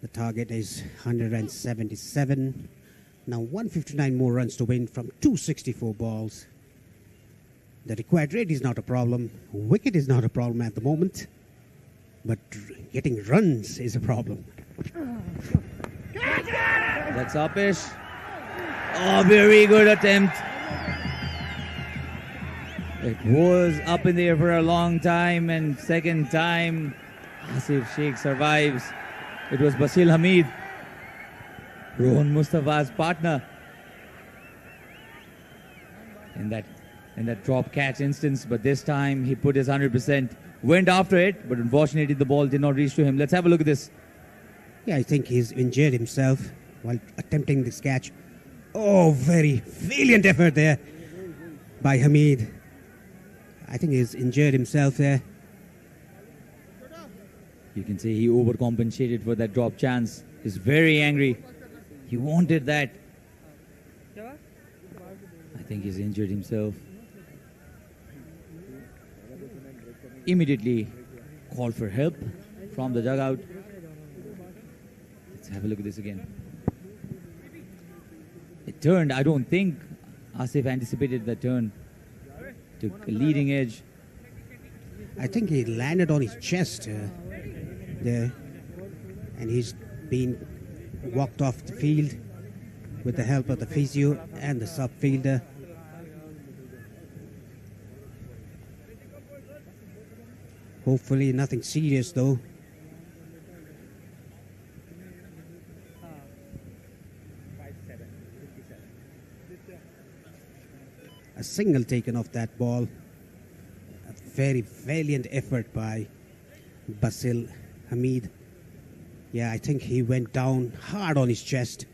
The target is 177. Now 159 more runs to win from 264 balls. The required rate is not a problem. Wicket is not a problem at the moment. But getting runs is a problem. That's uppish. Oh, very good attempt. It was up in the air for a long time, and second time, Asif Sheikh survives. It was Basil Hamid, Rohan Mustafa's partner, in that drop catch instance. But this time he put his 100%, went after it, but unfortunately the ball did not reach to him. Let's have a look at this. Yeah, I think he's injured himself while attempting this catch. Oh, very valiant effort there by Hamid. I think he's injured himself there. You can see he overcompensated for that drop chance. He's very angry. He wanted that. I think he's injured himself. Immediately called for help from the dugout. Let's have a look at this again. It turned. I don't think Asif anticipated the turn. Took a leading edge. I think he landed on his chest there, and he's been walked off the field with the help of the physio and the sub fielder. Hopefully nothing serious though. A single taken off that ball. A very valiant effort by Basil Hamid. Yeah, I think he went down hard on his chest.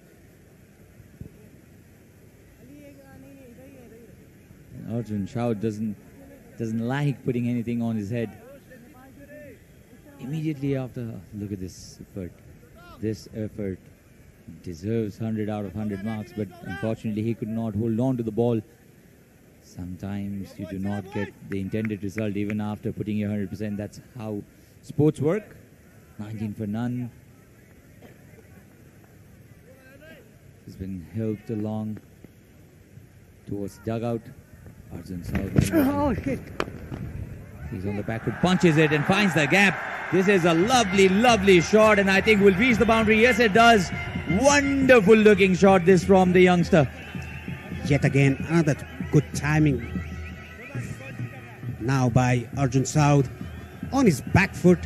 Arjun Shaud doesn't like putting anything on his head. Immediately after, look at this effort. This effort deserves 100 out of 100 marks, but unfortunately he could not hold on to the ball. Sometimes you do not get the intended result even after putting your 100%. That's how sports work. 19 for none. He's been helped along towards the dugout. Arjun Saud. Oh, shit. He's on the backward, punches it and finds the gap. This is a lovely, lovely shot, and I think will reach the boundary. Yes, it does. Wonderful looking shot, this from the youngster. Yet again, another good timing now by Arjun Saud on his back foot.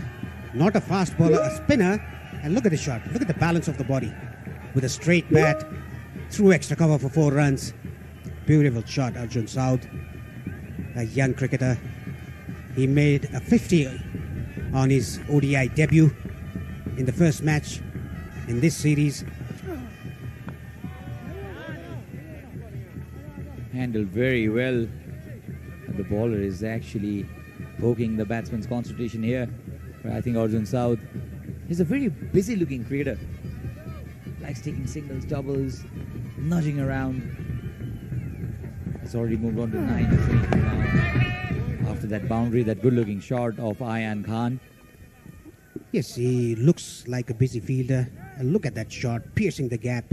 Not a fast bowler, a spinner. And look at the shot. Look at the balance of the body. With a straight bat, through extra cover for 4 runs. Beautiful shot, Arjun Saud, a young cricketer. He made a 50 on his ODI debut in the first match in this series. Handled very well. The bowler is actually poking the batsman's concentration here. I think Arjun Saud is a very busy looking cricketer. Likes taking singles, doubles, nudging around. Has already moved on to 9 now. After that boundary, that good looking shot of Ayan Khan. Yes, he looks like a busy fielder. And look at that shot, piercing the gap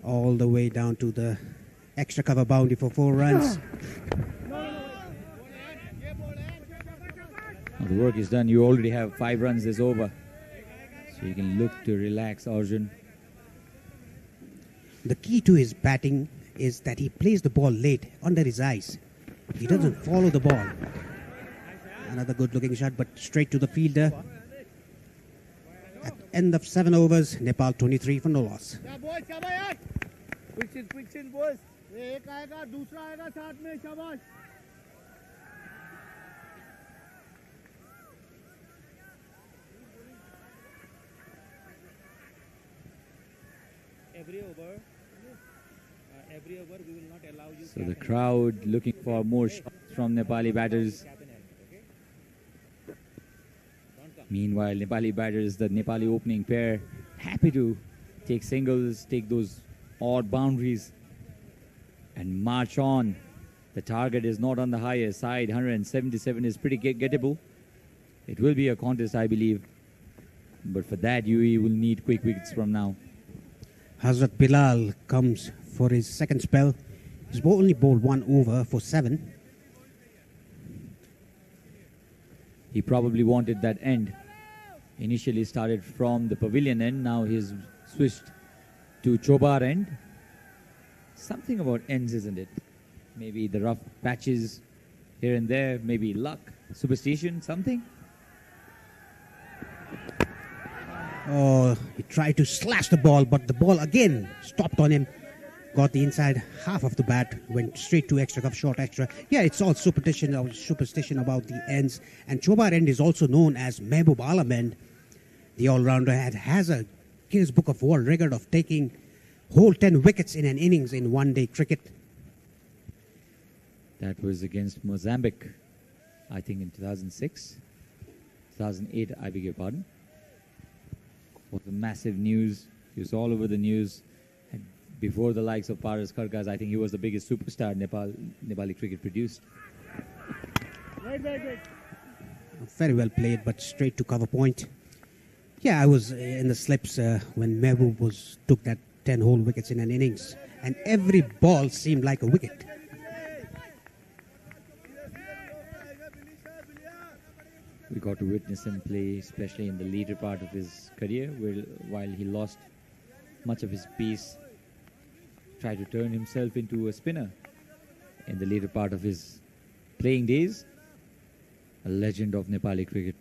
all the way down to the extra cover boundary for 4 runs. Now the work is done. You already have 5 runs this over. So you can look to relax Arjun. The key to his batting is that he plays the ball late under his eyes. He doesn't follow the ball. Another good looking shot, but straight to the fielder. At the end of 7 overs, Nepal 23 for no loss. Every over we will not allow you. So the crowd looking for more shots from Nepali batters. Meanwhile, Nepali batters, the Nepali opening pair, happy to take singles, take those odd boundaries and march on. The target is not on the higher side. 177 is pretty gettable. It will be a contest, I believe. But for that, UAE will need quick wickets from now. Hazrat Bilal comes for his second spell. He's only bowled 1 over for 7. He probably wanted that end. Initially started from the pavilion end. Now he's switched to Chobar end. Something about ends, isn't it? Maybe the rough patches here and there. Maybe luck, superstition, something. Oh, he tried to slash the ball, but the ball again stopped on him. Got the inside half of the bat, went straight to extra cup, short extra. Yeah, it's all superstition about the ends. And Chobar end is also known as Mehboob Alam end. The all-rounder has a Guinness Book of World record of taking whole 10 wickets in an innings in one-day cricket. That was against Mozambique, I think in 2006. 2008, I beg your pardon. Was a massive news. He was all over the news. And before the likes of Paras Kharkas, I think he was the biggest superstar Nepali cricket produced. Very well played, but straight to cover point. Yeah, I was in the slips when Mehboob took that 10 whole wickets in an innings. And every ball seemed like a wicket. We got to witness him play, especially in the later part of his career, while he lost much of his pace, tried to turn himself into a spinner in the later part of his playing days. A legend of Nepali cricket.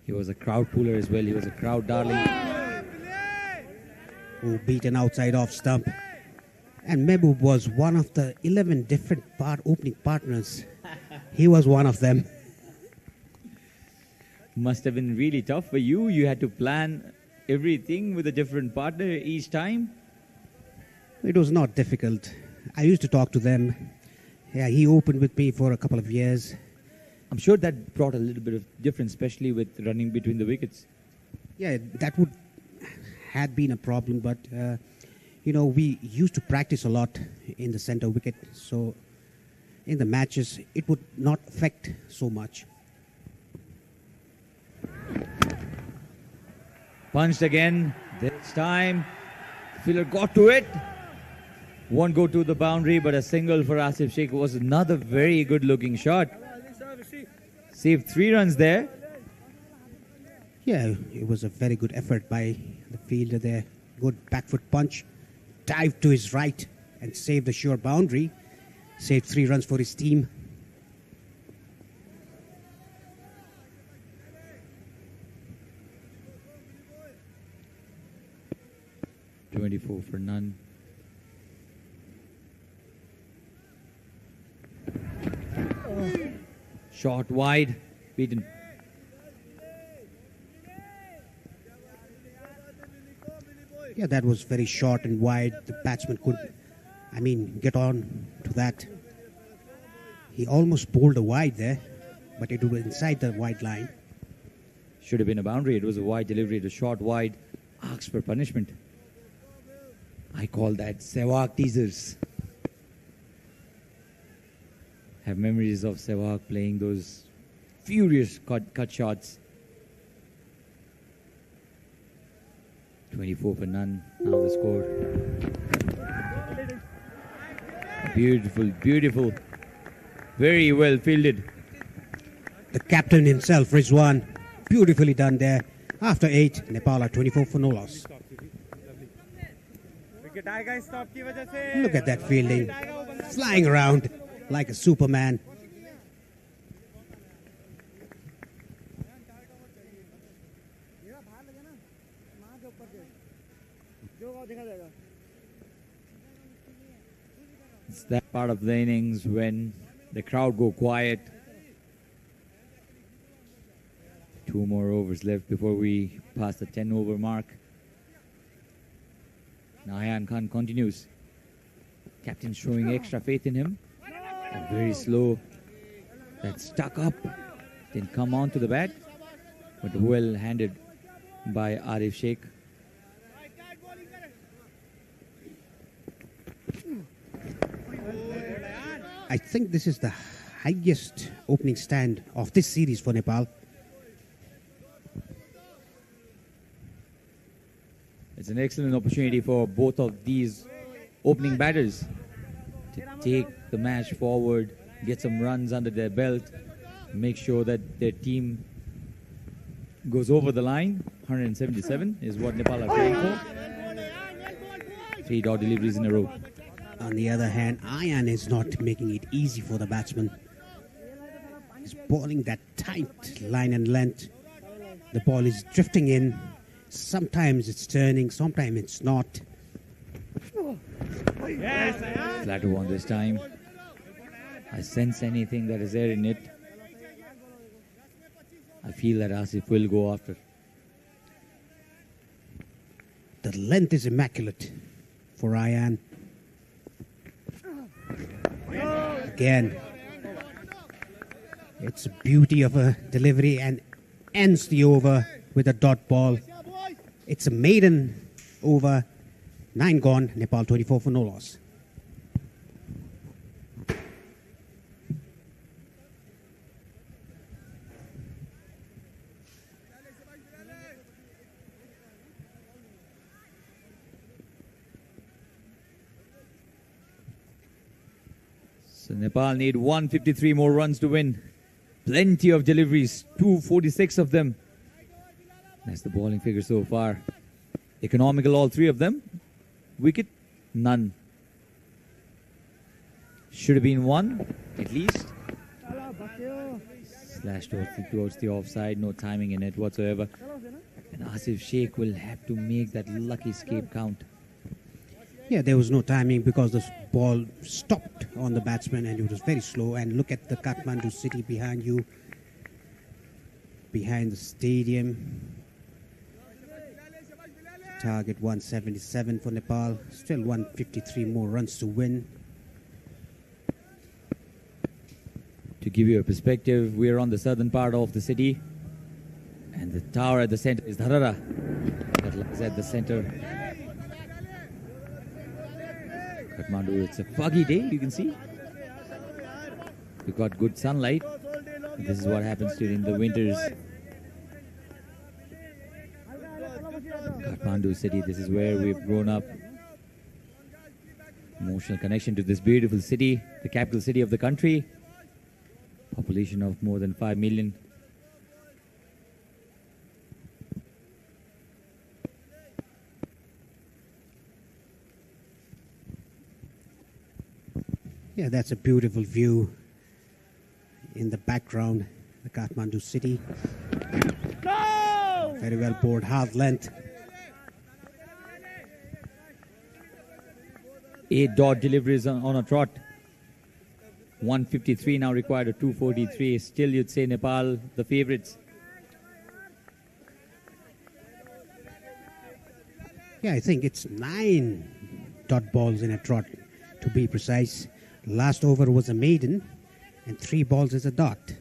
He was a crowd puller as well. He was a crowd darling. Who beaten outside off stump. And Mehboob was one of the 11 different opening partners. He was one of them. Must have been really tough for you. You had to plan everything with a different partner each time. It was not difficult. I used to talk to them. Yeah, he opened with me for a couple of years. I'm sure that brought a little bit of difference, especially with running between the wickets. Yeah, that had been a problem, but we used to practice a lot in the center wicket, so in the matches it would not affect so much. Punched again. This time, fielder got to it. Won't go to the boundary, but a single for Asif Sheikh was another very good-looking shot. Saved 3 runs there. Yeah, it was a very good effort by the fielder there. Good back foot punch. Dived to his right and saved a sure boundary. Saved 3 runs for his team. .24 for none. Shot wide, beaten. Yeah, that was very short and wide. The batsman could, get on to that. He almost bowled a wide there, but it was inside the wide line. Should have been a boundary. It was a wide delivery. The shot wide asks for punishment. I call that Sehwag teasers. Have memories of Sehwag playing those furious cut shots. 24 for none. Now the score. Beautiful, beautiful. Very well fielded. The captain himself, Rizwan, beautifully done there. After 8, Nepal are 24 for no loss. Look at that fielding. Flying around like a Superman. It's that part of the innings when the crowd go quiet. 2 more overs left before we pass the 10 over mark. Nayan Khan continues. Captain showing extra faith in him. Very slow. That stuck up. Didn't come on to the bat. But well handed by Arif Sheikh. I think this is the highest opening stand of this series for Nepal. It's an excellent opportunity for both of these opening batters to take the match forward, get some runs under their belt, make sure that their team goes over the line. 177 is what Nepal are playing for. 3 dot deliveries in a row. On the other hand, Ayan is not making it easy for the batsman. He's bowling that tight line and length. The ball is drifting in. Sometimes it's turning, sometimes it's not. Flatter one this time. I sense anything that is there in it. I feel that Asif will go after. The length is immaculate for Ayan. Again, it's a beauty of a delivery and ends the over with a dot ball. It's a maiden over. 9 gone, Nepal 24 for no loss. So Nepal need 153 more runs to win. Plenty of deliveries, 246 of them. That's the bowling figure so far. Economical, all 3 of them. Wicket, none. Should have been 1, at least. Slashed towards the offside, no timing in it whatsoever. And Asif Sheikh will have to make that lucky escape count. Yeah, there was no timing because the ball stopped on the batsman and it was very slow. And look at the Kathmandu city behind you, behind the stadium. Target 177 for Nepal. Still 153 more runs to win. To give you a perspective, we are on the southern part of the city. And the tower at the center is Dharara. That lies at the center. Kathmandu, it's a foggy day, you can see. We've got good sunlight. This is what happens during the winters. Kathmandu city, this is where we've grown up. Emotional connection to this beautiful city, the capital city of the country. Population of more than 5 million. Yeah, that's a beautiful view in the background, the Kathmandu city. No! Very well bowled, hard length. 8 dot deliveries on a trot. 153 now required, a 243. Still, you'd say Nepal, the favourites. Yeah, I think it's 9 dot balls in a trot, to be precise. Last over was a maiden, and 3 balls is a dot.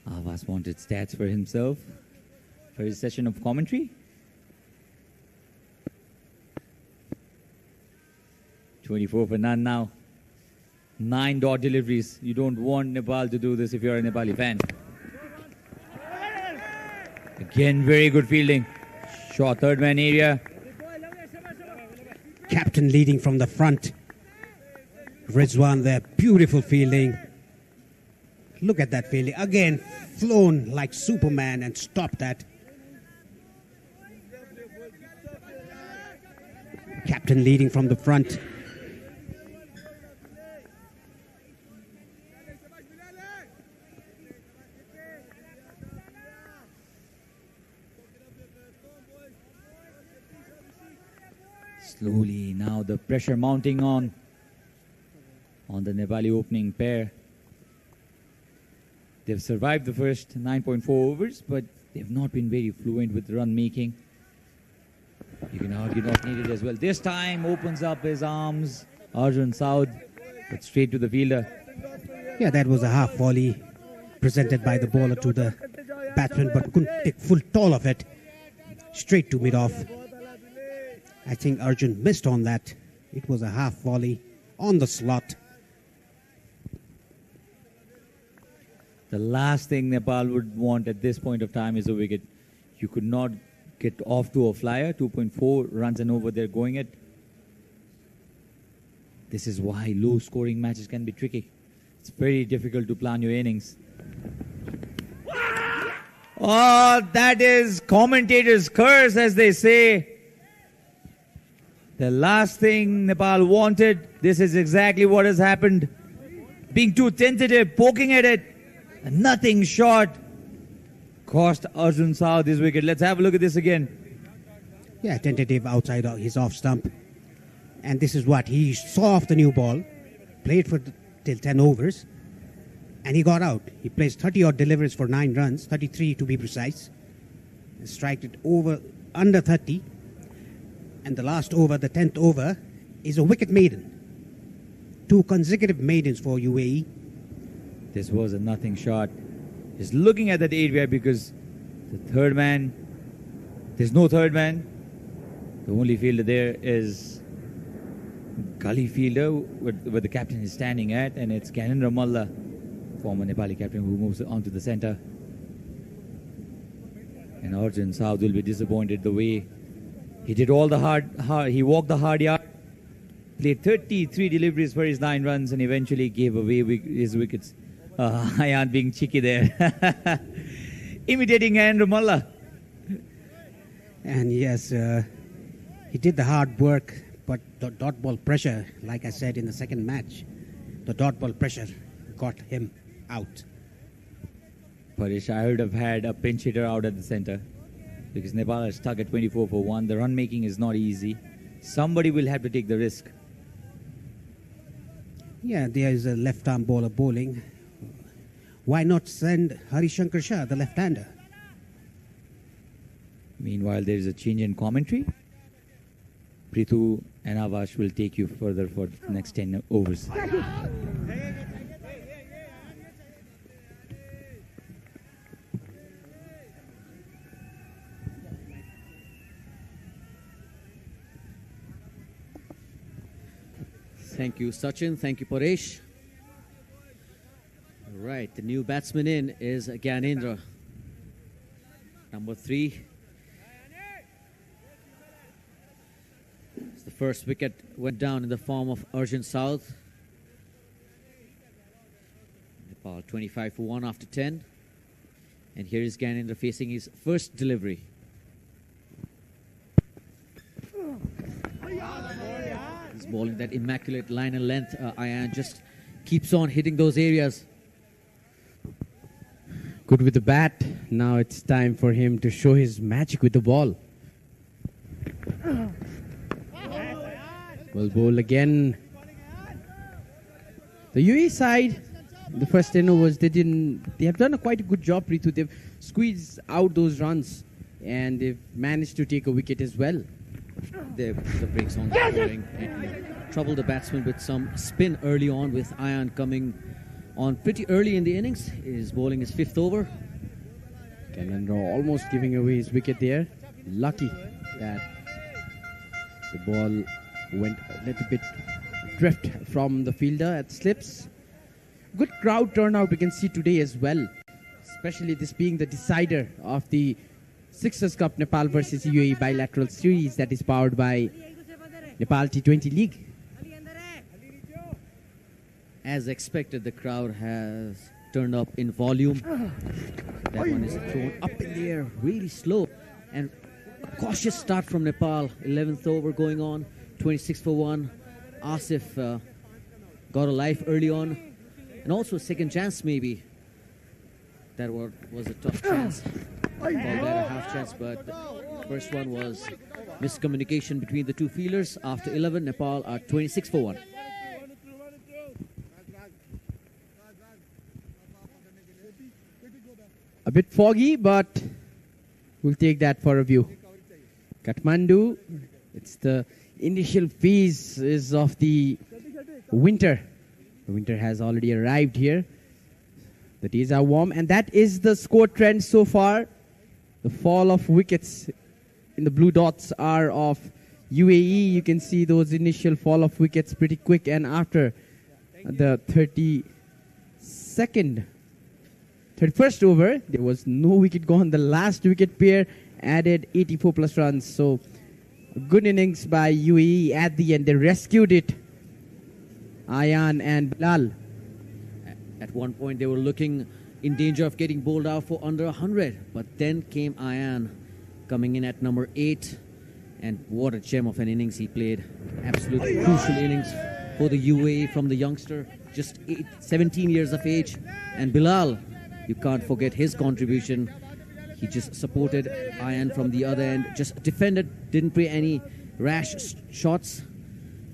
Avas wanted stats for himself for his session of commentary. 24 for none now. 9 dot deliveries. You don't want Nepal to do this if you're a Nepali fan. Again, very good fielding. Short third man area. Captain leading from the front. Rizwan there, beautiful fielding. Look at that fielding. Again, flown like Superman and stopped that. Captain leading from the front. Slowly now the pressure mounting on the Nepali opening pair. They've survived the first 9.4 overs, but they've not been very fluent with run making. You can argue not needed as well. This time opens up his arms, Arjun Saud, but straight to the fielder. Yeah, that was a half volley presented by the bowler to the batsman, but couldn't take full toll of it. Straight to mid-off. I think Arjun missed on that. It was a half volley on the slot. The last thing Nepal would want at this point of time is a wicket. You could not get off to a flyer. 2.4 runs and over they're going it. This is why low-scoring matches can be tricky. It's very difficult to plan your innings. Oh, that is commentators' curse, as they say. The last thing Nepal wanted, this is exactly what has happened. Being too tentative, poking at it, and nothing short. Cost Arjun Saud his wicket. Let's have a look at this again. Yeah, tentative outside his off stump. And this is what he saw off the new ball, played for till 10 overs, and he got out. He placed 30 odd deliveries for 9 runs, 33 to be precise. Striked it over under 30. And the last over, the 10th over, is a wicket maiden. 2 consecutive maidens for UAE. This was a nothing shot. He's looking at that area because the third man, there's no third man. The only fielder there is gully fielder where the captain is standing at, and it's Gyanendra Malla, former Nepali captain, who moves on to the center. And Arjun Saud will be disappointed the way he did all the he walked the hard yard, played 33 deliveries for his 9 runs, and eventually gave away his wickets. Ayan being cheeky there. Imitating Gyanendra Malla. And yes, he did the hard work, but the dot ball pressure, like I said in the second match, the dot ball pressure got him out. Paresh, I would have had a pinch hitter out at the center because Nepal is stuck at 24 for 1. The run making is not easy. Somebody will have to take the risk. Yeah, there is a left arm bowler bowling. Why not send Harishankar Shah, the left-hander? Meanwhile, there is a change in commentary. Prithu and Avash will take you further for the next 10 overs. Thank you, Sachin. Thank you, Paresh. Right, the new batsman in is Gyanendra. Number 3. The first wicket went down in the form of Arjun Saud. Nepal 25 for 1 after 10. And here is Gyanendra facing his first delivery. He's bowling that immaculate line and length. Ayan just keeps on hitting those areas. Good with the bat. Now it's time for him to show his magic with the ball. Well bowl again. The UAE side, the first 10 overs, they have done quite a good job, Prithu. They've squeezed out those runs and they've managed to take a wicket as well. The brakes on the bowling and troubled the batsman with some spin early on, with Ayan coming on pretty early in the innings. Is bowling his 5th over. Gyanendra almost giving away his wicket there. Lucky that the ball went a little bit drift from the fielder at slips. Good crowd turnout we can see today as well, especially this being the decider of the Sixers Cup Nepal versus UAE bilateral series that is powered by Nepal T20 League. As expected, the crowd has turned up in volume. That one is thrown up in the air really slow, and a cautious start from Nepal. 11th over going on, 26 for 1. Asif got a life early on, and also a second chance maybe. That was a tough chance. Called that a half chance, but the first one was miscommunication between the two fielders. After 11, Nepal are 26 for 1. A bit foggy, but we'll take that for a view. Kathmandu, it's the initial phases of the winter. The winter has already arrived here. The days are warm, and that is the score trend so far. The fall of wickets in the blue dots are of UAE. You can see those initial fall of wickets pretty quick, and after the 31st over, there was no wicket gone. The last wicket pair added 84 plus runs. So good innings by UAE at the end. They rescued it. Ayan and Bilal. At one point, they were looking in danger of getting bowled out for under 100. But then came Ayan coming in at number 8. And what a gem of an innings he played. Absolutely crucial innings for the UAE from the youngster. Just 17 years of age. And Bilal, you can't forget his contribution. He just supported Ayan from the other end. Just defended, didn't play any rash shots.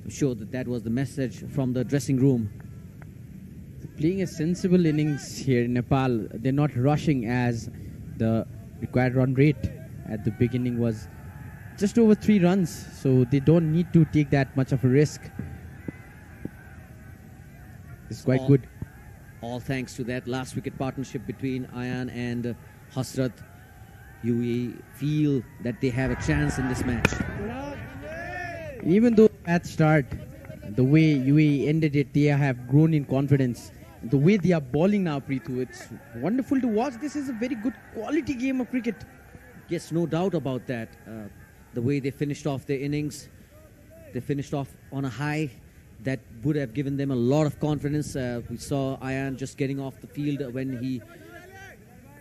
I'm sure that was the message from the dressing room. Playing a sensible innings here in Nepal. They're not rushing, as the required run rate at the beginning was just over 3 runs. So they don't need to take that much of a risk. It's quite good. All thanks to that last wicket partnership between Ayan and Hasrat. UAE feel that they have a chance in this match. Even though at start, the way UAE ended it, they have grown in confidence. The way they are bowling now, Prithu, it's wonderful to watch. This is a very good quality game of cricket. Yes, no doubt about that. The way they finished off their innings, they finished off on a high that would have given them a lot of confidence. We saw Ayan just getting off the field when he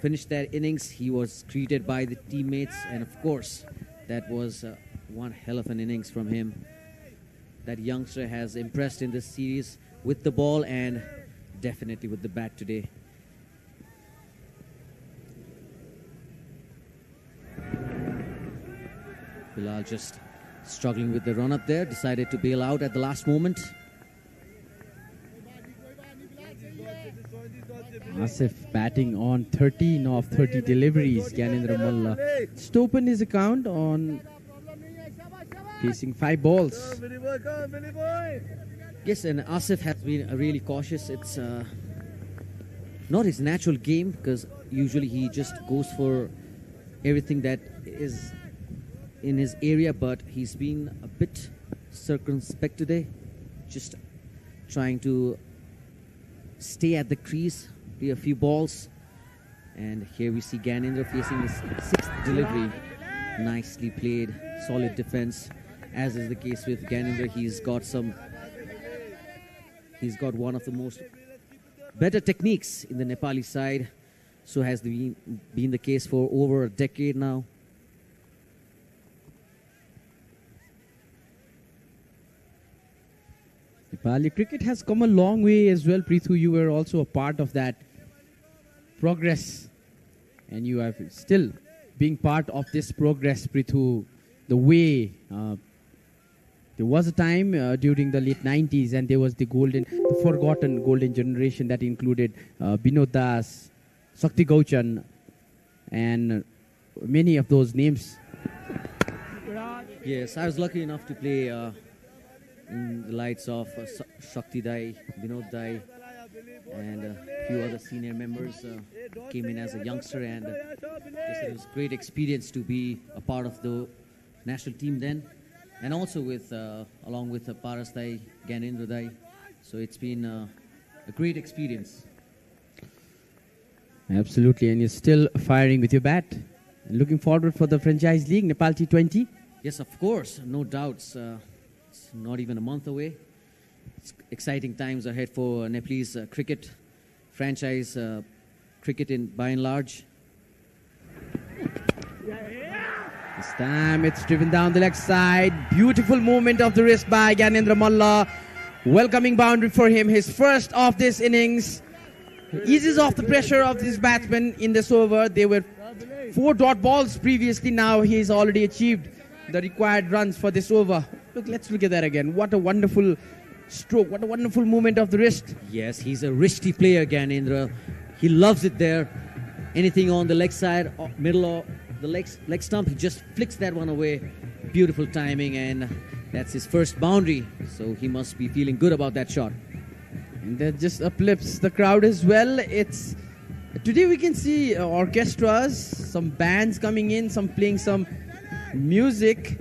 finished that innings. He was greeted by the teammates, and of course, that was one hell of an innings from him. That youngster has impressed in this series with the ball and definitely with the bat today. Bilal just struggling with the run up there, decided to bail out at the last moment. Asif batting on 13 of 30 deliveries. Gyanendra Malla just opened his account on facing 5 balls. Yes, and Asif has been really cautious. It's not his natural game, because usually he just goes for everything that is in his area, but he's been a bit circumspect today, just trying to stay at the crease, play a few balls. And here we see Gyanendra facing his 6th delivery. Nicely played, solid defense. As is the case with Gyanendra, he's got one of the most better techniques in the Nepali side. So has been the case for over a decade now. Nepali cricket has come a long way as well. Prithu, you were also a part of that progress, and you have still being part of this progress, Prithu. The way there was a time during the late 90s, and there was the forgotten golden generation that included Binod Das, Shakti Gauchan, and many of those names. Yes, I was lucky enough to play in the lights of Shakti Dai, Binod Dai, and a few other senior members. Came in as a youngster, and it was a great experience to be a part of the national team then, and also with along with Paras Dai, Gyanendra Dai. So it's been a great experience. Absolutely, and you're still firing with your bat. Looking forward for the franchise league, Nepal T20. Yes, of course, no doubts. It's not even a month away. It's exciting times ahead for Nepalese cricket, franchise cricket by and large. This time it's driven down the leg side. Beautiful movement of the wrist by Gyanendra Malla. Welcoming boundary for him, his first of this innings. Eases off the pressure of this batsman in this over. They were 4 dot balls previously. Now he's already achieved the required runs for this over. Let's look at that again. What a wonderful stroke. What a wonderful movement of the wrist. Yes, he's a wristy player, Gyanendra. He loves it there. Anything on the leg side, middle of the leg stump, he just flicks that one away. Beautiful timing, and that's his first boundary. So he must be feeling good about that shot. And that just uplifts the crowd as well. It's today we can see orchestras, some bands coming in, some playing some music,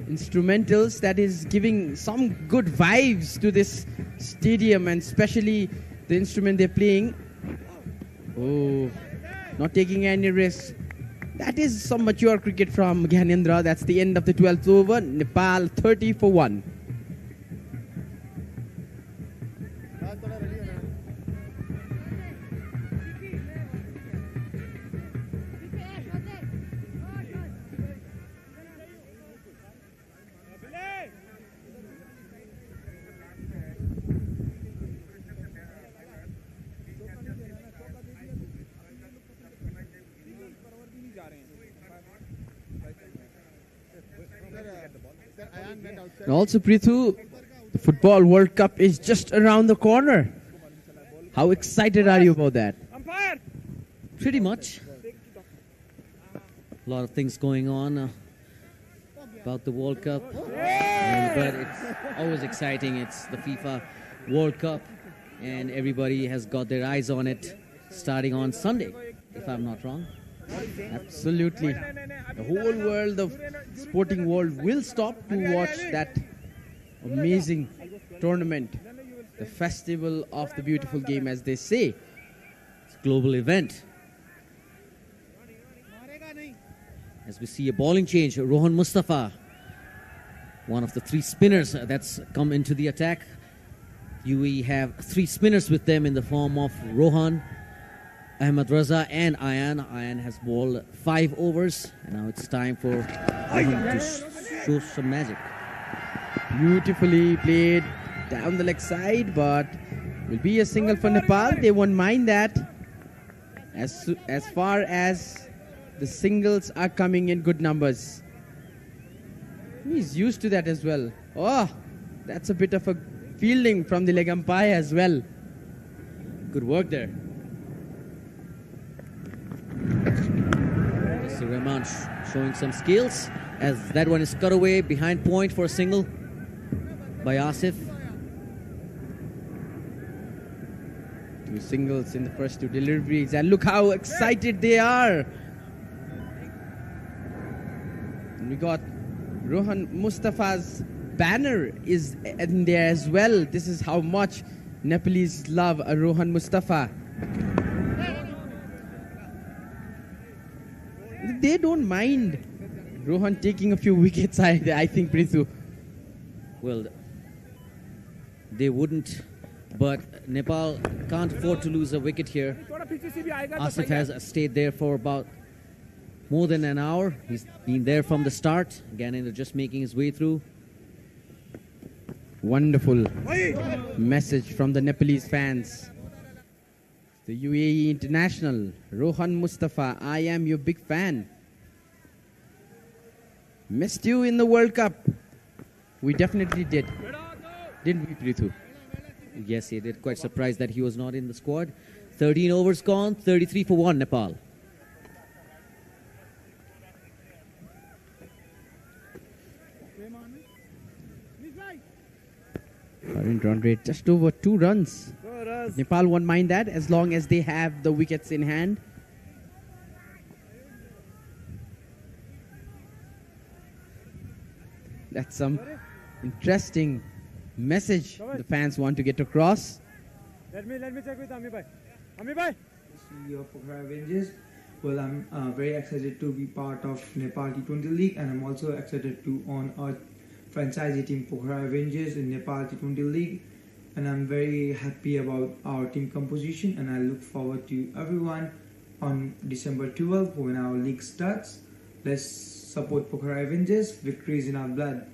instrumentals that is giving some good vibes to this stadium, and especially the instrument they're playing. Oh, not taking any risks. That is some mature cricket from Gyanendra. That's the end of the 12th over. Nepal 30 for 1. And also, Prithu, the Football World Cup is just around the corner. How excited are you about that? Pretty much. A lot of things going on about the World Cup. But it's always exciting. It's the FIFA World Cup, and everybody has got their eyes on it starting on Sunday, if I'm not wrong. Absolutely. The whole world of sporting world will stop to watch that amazing tournament. The festival of the beautiful game, as they say. It's a global event. As we see a bowling change, Rohan Mustafa, one of the three spinners that's come into the attack. UAE have three spinners with them in the form of Rohan, Ahmed Raza and Ayan. Ayan has bowled 5 overs, and now it's time for Rohan to show some magic. Beautifully played down the leg side, but will be a single for Nepal. They won't mind that. As far as the singles are coming in good numbers. He's used to that as well. Oh, that's a bit of a fielding from the leg umpire as well. Good work there. Mr. Rahman showing some skills as that one is cut away behind point for a single by Asif. 2 singles in the first 2 deliveries, and look how excited they are. And we got Rohan Mustafa's banner is in there as well. This is how much Nepalese love Rohan Mustafa. They don't mind Rohan taking a few wickets, I think, Prithu. Well, they wouldn't, but Nepal can't afford to lose a wicket here. Asif has stayed there for about more than an hour. He's been there from the start. Gyanendra just making his way through. Wonderful message from the Nepalese fans. The UAE international, Rohan Mustafa, I am your big fan. Missed you in the World Cup. We definitely did. Didn't we, Prithu? Yes, he did. Quite surprised that he was not in the squad. 13 overs gone, 33 for 1 Nepal. Current run rate just over 2 runs. Nepal won't mind that as long as they have the wickets in hand. That's some interesting message the fans want to get across. Let me check with Ami bhai. Ami bhai. Your Pokhara Avengers. Well, I'm very excited to be part of Nepal T20 League, and I'm also excited to own a franchise team Pokhara Avengers in Nepal T20 League. And I'm very happy about our team composition, and I look forward to everyone on December 12th when our league starts. Let's support Pokhara Avengers. Victory is in our blood.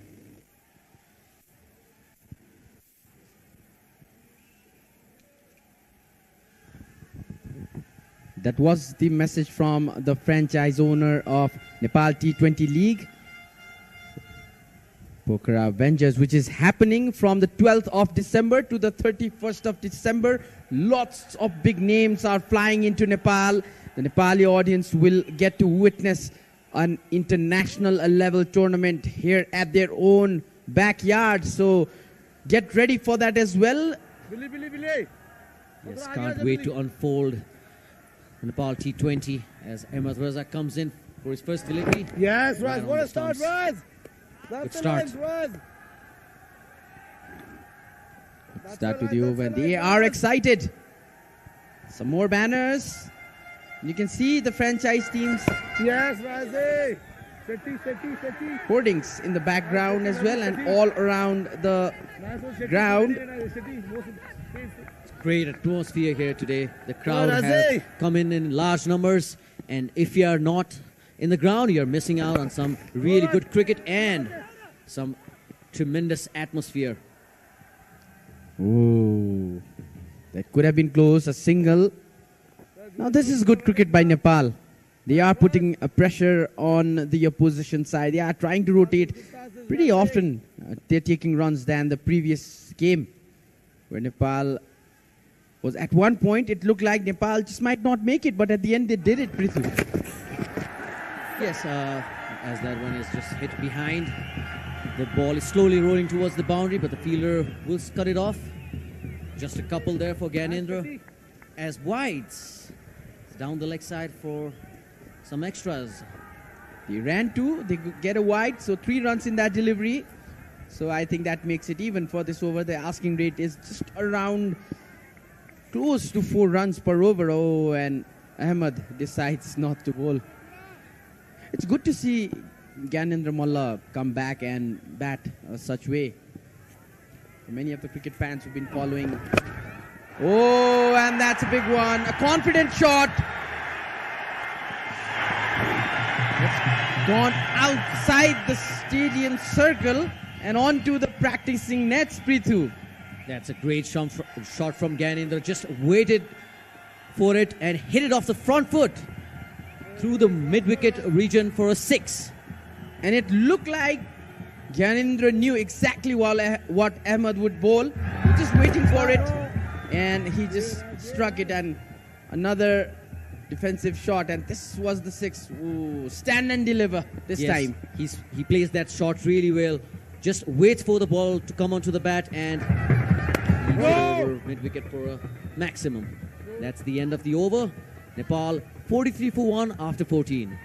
That was the message from the franchise owner of Nepal T20 League, Pokhara Avengers, which is happening from the 12th of December to the 31st of December. Lots of big names are flying into Nepal. The Nepali audience will get to witness an international level tournament here at their own backyard. So get ready for that as well. Yes, can't wait to unfold Nepal T20 as Ahmed Raza comes in for his first delivery. Yes, Right Raz. on What the a start, stumps. Raz. That's Good the start. lines, Raz. Start to the over, and they are excited. Some more banners. You can see the franchise teams Yes, Razi. Seti. hoardings in the background as well, and all around the ground. Great atmosphere here today. The crowd Razi. has come in large numbers, and if you are not in the ground, you're missing out on some really good cricket and some tremendous atmosphere. Oh, that could have been close, a single. Now this is good cricket by Nepal. They are putting a pressure on the opposition side. They are trying to rotate pretty often. They're taking runs than the previous game, where Nepal was at one point, it looked like Nepal just might not make it, but at the end they did it, Prithu. Yes, as that one is just hit behind. The ball is slowly rolling towards the boundary, but the fielder will cut it off. Just a couple there for Gyanendra. As wides down the leg side for some extras. They ran two, they get a wide, so 3 runs in that delivery. So I think that makes it even for this over. The asking rate is just around close to 4 runs per over. Oh, and Ahmed decides not to bowl. It's good to see Gyanendra Malla come back and bat such way. Many of the cricket fans who've been following. Oh, and that's a big one. A confident shot. It's gone outside the stadium circle and onto the practicing nets, Prithu. That's a great shot from Gyanendra. Just waited for it and hit it off the front foot through the mid-wicket region for a 6. And it looked like Gyanendra knew exactly what Ahmed would bowl. He was just waiting for it, and he just struck it. And another defensive shot, and this was the 6. Ooh, stand and deliver this time. He plays that shot really well. Just waits for the ball to come onto the bat and leaves it over mid-wicket for a maximum. That's the end of the over. Nepal 43 for 1 after 14.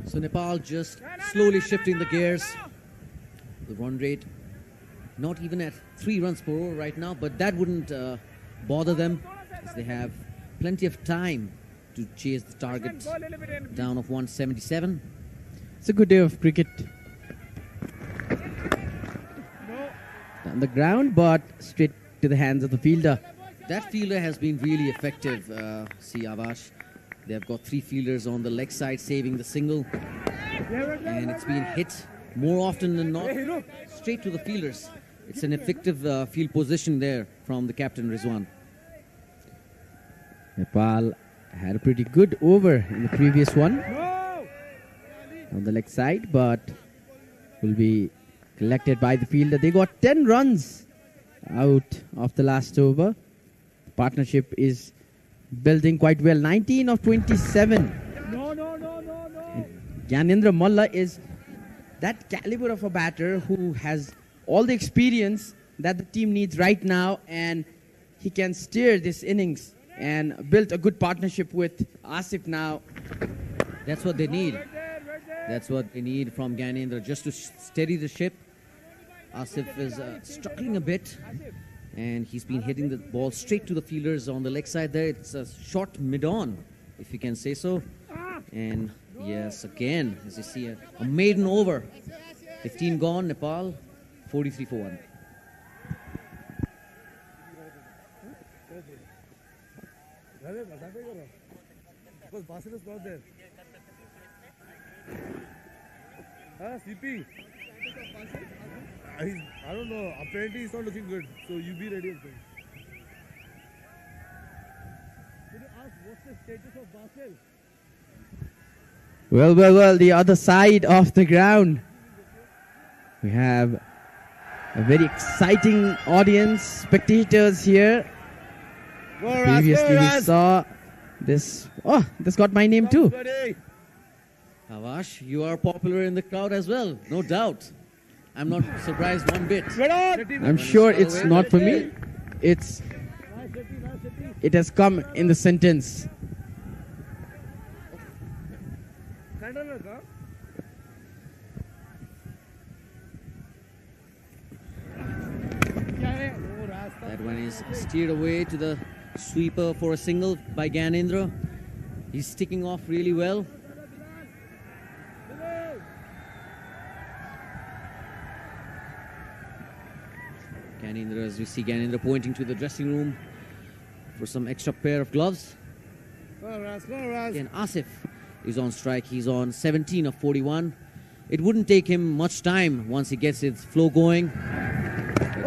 So Nepal just slowly shifting the gears. The run rate not even at 3 runs per over right now, but that wouldn't bother them, as they have plenty of time to chase the target down of 177. It's a good day of cricket. Down the ground, but straight to the hands of the fielder. That fielder has been really effective, see Avash. They've got 3 fielders on the leg side saving the single, and it's been hit more often than not straight to the fielders. It's an effective field position there from the captain Rizwan. Nepal had a pretty good over in the previous one on the leg side, but will be collected by the fielder. They got 10 runs out of the last over. The partnership is building quite well. 19 of 27. Gyanendra Malla is that caliber of a batter who has all the experience that the team needs right now, and he can steer this innings and build a good partnership with Asif now. That's what they need. That's what they need from Gyanendra, just to steady the ship. Asif is struggling a bit, and he's been hitting the ball straight to the fielders on the leg side there. It's a short mid-on, if you can say so. And yes, again, as you see, a maiden over. 15 gone, Nepal 43 for 1. CP. I don't know. Apparently, he's not looking good. So you be ready. Can you ask what's the status of Basil? Well, the other side of the ground. We have a very exciting audience, spectators here. Previously we saw this. Oh, this got my name too. Avash, you are popular in the crowd as well, no doubt. I'm not surprised one bit. I'm sure it's not for me. It has come in the sentence. That one is steered away to the sweeper for a single by Gyanendra. He's sticking off really well. Gyanendra, as we see Gyanendra pointing to the dressing room for some extra pair of gloves. Again, Asif is on strike. He's on 17 of 41. It wouldn't take him much time once he gets his flow going.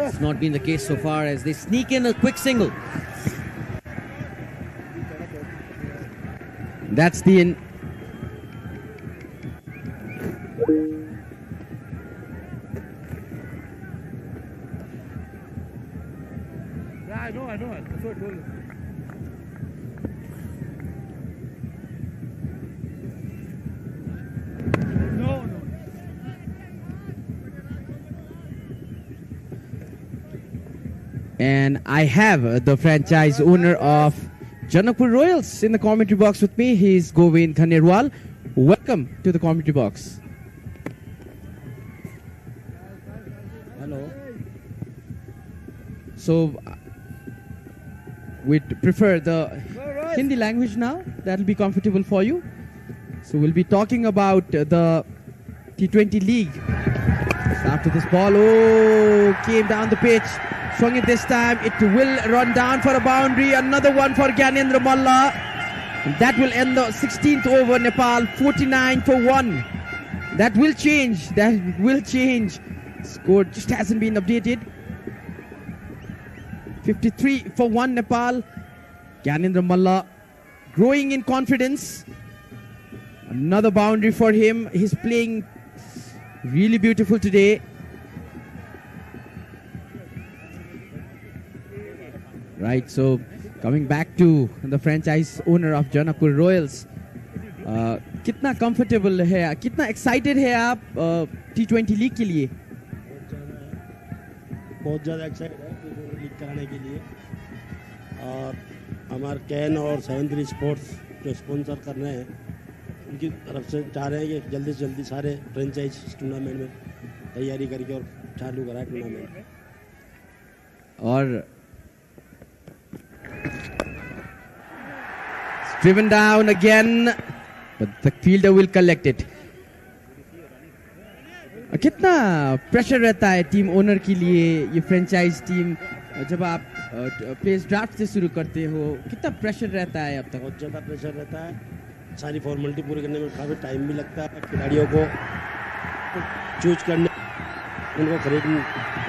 It's not been the case so far as they sneak in a quick single. That's the Yeah, I know. That's what I told you. No. And I have the franchise owner of Janakpur Royals in the commentary box with me. He's Govind Khanirwal. Welcome to the commentary box. Hello. So, we'd prefer the Hindi language now. That'll be comfortable for you. So, we'll be talking about the T20 League. After this ball, came down the pitch. Swung it this time. It will run down for a boundary. Another one for Gyanendra Malla. And that will end the 16th over. Nepal 49 for 1. That will change. Score just hasn't been updated. 53 for 1 Nepal. Gyanendra Malla growing in confidence. Another boundary for him. He's playing really beautiful today. Right, so coming back to the franchise owner of Janakpur Royals, कितना comfortable है, कितना excited है आप T20 league के लिए? बहुत ज़्यादा excited है T20 लीग कराने के लिए और हमारे कैन और 73 स्पोर्ट्स जो स्पॉन्सर कर रहे हैं उनकी तरफ से चाह रहे हैं कि जल्दी से जल्दी सारे फ्रेंचाइज टूर्नामेंट में तैयारी करके और चालू कराए टूर्नामेंट. और driven down again, but the fielder will collect it. कितना प्रेशर रहता है टीम ओनर के लिए ये फ्रेंचाइज टीम जब आप प्लेस ड्राफ्ट से शुरू करते हो कितना प्रेशर रहता है अब तक? बहुत ज़्यादा प्रेशर रहता है. सारी फॉर्मेलिटी पूरी करने में काफ़ी टाइम भी लगता है. खिलाड़ियों को चूज करने उनको खरीदने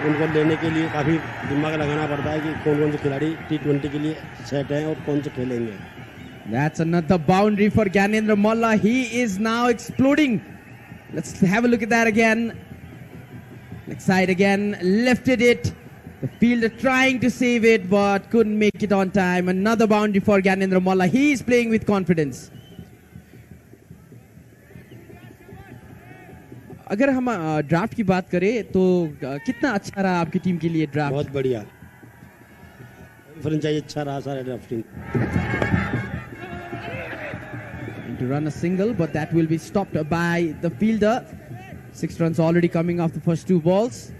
उनको लेने के लिए काफ़ी दिमाग लगाना पड़ता है कि कौन कौन से खिलाड़ी T20 के लिए सेट हैं और कौन से खेलेंगे. That's another boundary for Gyanendra Malla. He is now exploding. Let's have a look at that again. Next side again, lifted it. The fielder trying to save it but couldn't make it on time. Another boundary for Gyanendra Malla. He is playing with confidence. अगर हम draft की बात करें तो कितना अच्छा रहा आपकी टीम के लिए ड्राफ्ट? बहुत बढ़िया. फ्रेंचाइज अच्छा रहा सारा drafting. To run a single, but that will be stopped by the fielder. 6 runs already coming off the first 2 balls.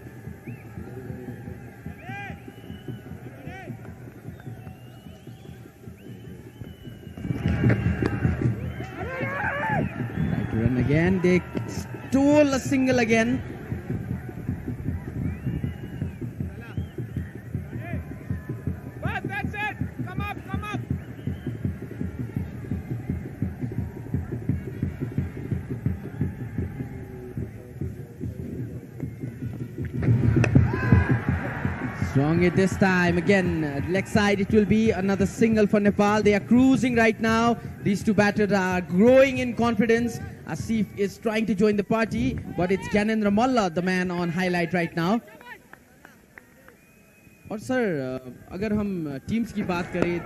Right to run again. They stole a single again. That's it. Come up. Strong it this time. Again, leg side, it will be another single for Nepal. They are cruising right now. These two batters are growing in confidence. Asif is trying to join the party, but it's Gyanendra Malla, the man on highlight right now. और sir अगर हम teams की बात करें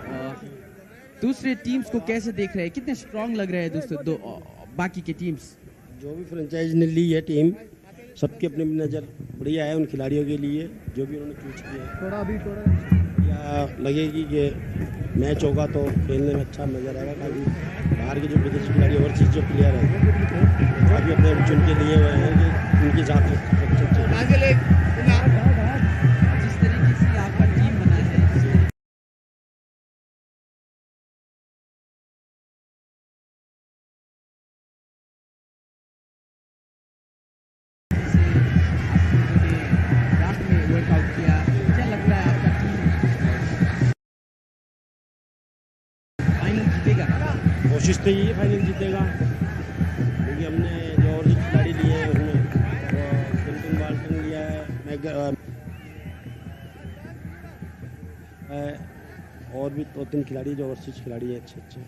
दूसरे teams को कैसे देख रहे हैं? कितने स्ट्रांग लग रहे हैं दूसरे बाकी के टीम्स? जो भी फ्रेंचाइज ने ली है टीम सबकी अपनी अपनी नज़र बढ़िया है उन खिलाड़ियों के लिए जो भी उन्होंने चूज किया है। या लगेगी कि मैच होगा तो खेलने में अच्छा नजर आएगा। काफ़ी बाहर के जो विदेशी खिलाड़ी ओवरसीज जो प्लेयर हैं काफ़ी अपने चुन के लिए हुए हैं कि उनके हिसाब से जिस तरीके से आपका टीम बना है, रात में वर्कआउट किया, क्या लगता है आपका टीम फाइनल जीतेगा? कोशिश तो यही फाइनल जीतेगा क्योंकि हमने जो और खिलाड़ी लिए हैं उसमें क्विंटन वाल्टन लिया है और भी 2-3 खिलाड़ी जो ओवरसीज खिलाड़ी हैं अच्छे।